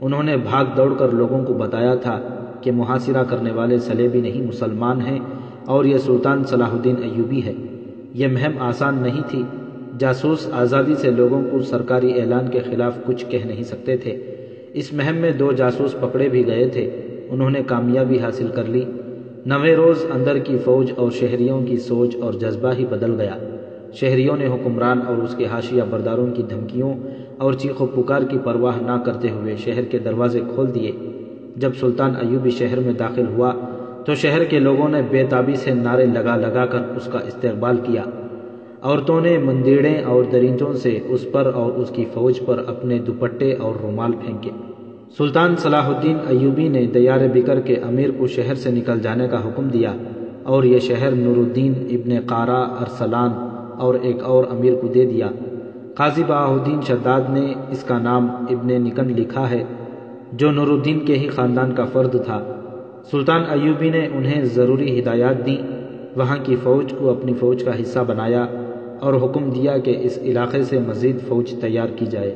انہوں نے بھاگ دوڑ کر لوگوں کو بتایا تھا کہ محاصرہ کرنے والے صلیبی نہیں مسلمان ہیں اور یہ سلطان صلاح الدین ایوبی ہے۔ یہ مہم آسان نہیں تھی۔ جاسوس آزادی سے لوگوں کو سرکاری اعلان کے خلاف کچھ کہہ نہیں سکتے تھے۔ اس مہم میں 2 جاسوس پکڑے بھی گئے تھے، انہوں نے کامیابی حاصل کر لی۔ 9ویں روز اندر کی فوج اور شہریوں کی سوچ اور جذبہ ہی بدل گیا۔ شہریوں نے حکمران اور اس کے حاشیہ برداروں کی دھمکیوں اور چیخ و پکار کی پرواہ نہ کرتے ہوئے شہر کے دروازے کھول دیے۔ جب سلطان ایوبی شہر میں داخل ہوا تو شہر کے لوگوں نے بے تابی سے نعرے لگا لگا کر اس کا استقبال کیا۔ عورتوں نے مندیڑیں اور دریچوں سے اس پر اور اس کی فوج پر اپنے دوپٹے اور رومال پھینکے۔ سلطان صلاح الدین ایوبی نے دیار بکر کے امیر کو شہر سے نکل جانے کا حکم دیا، اور یہ شہر نور الدین ابن قارا ارسلان اور ایک اور امیر کو دے دیا۔ قاضی بہاء الدین شداد نے اس کا نام ابن نکن لکھا ہے، جو نور الدین کے ہی خاندان کا فرد تھا۔ سلطان ایوبی نے انہیں ضروری ہدایات دیں، وہاں کی فوج کو اپنی فوج کا حصہ بنایا اور حکم دیا کہ اس علاقے سے مزید فوج تیار کی جائے۔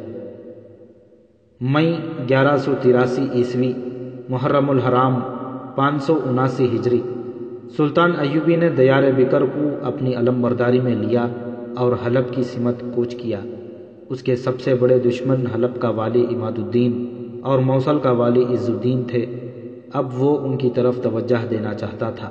مئی 1183 عیسوی، محرم الحرام 579 ہجری، سلطان ایوبی نے دیار بکر کو اپنی علم برداری میں لیا اور حلب کی سمت کوچ کیا۔ اس کے سب سے بڑے دشمن حلب کا والی عماد الدین اور موصل کا والی عز الدین تھے۔ اب وہ ان کی طرف توجہ دینا چاہتا تھا۔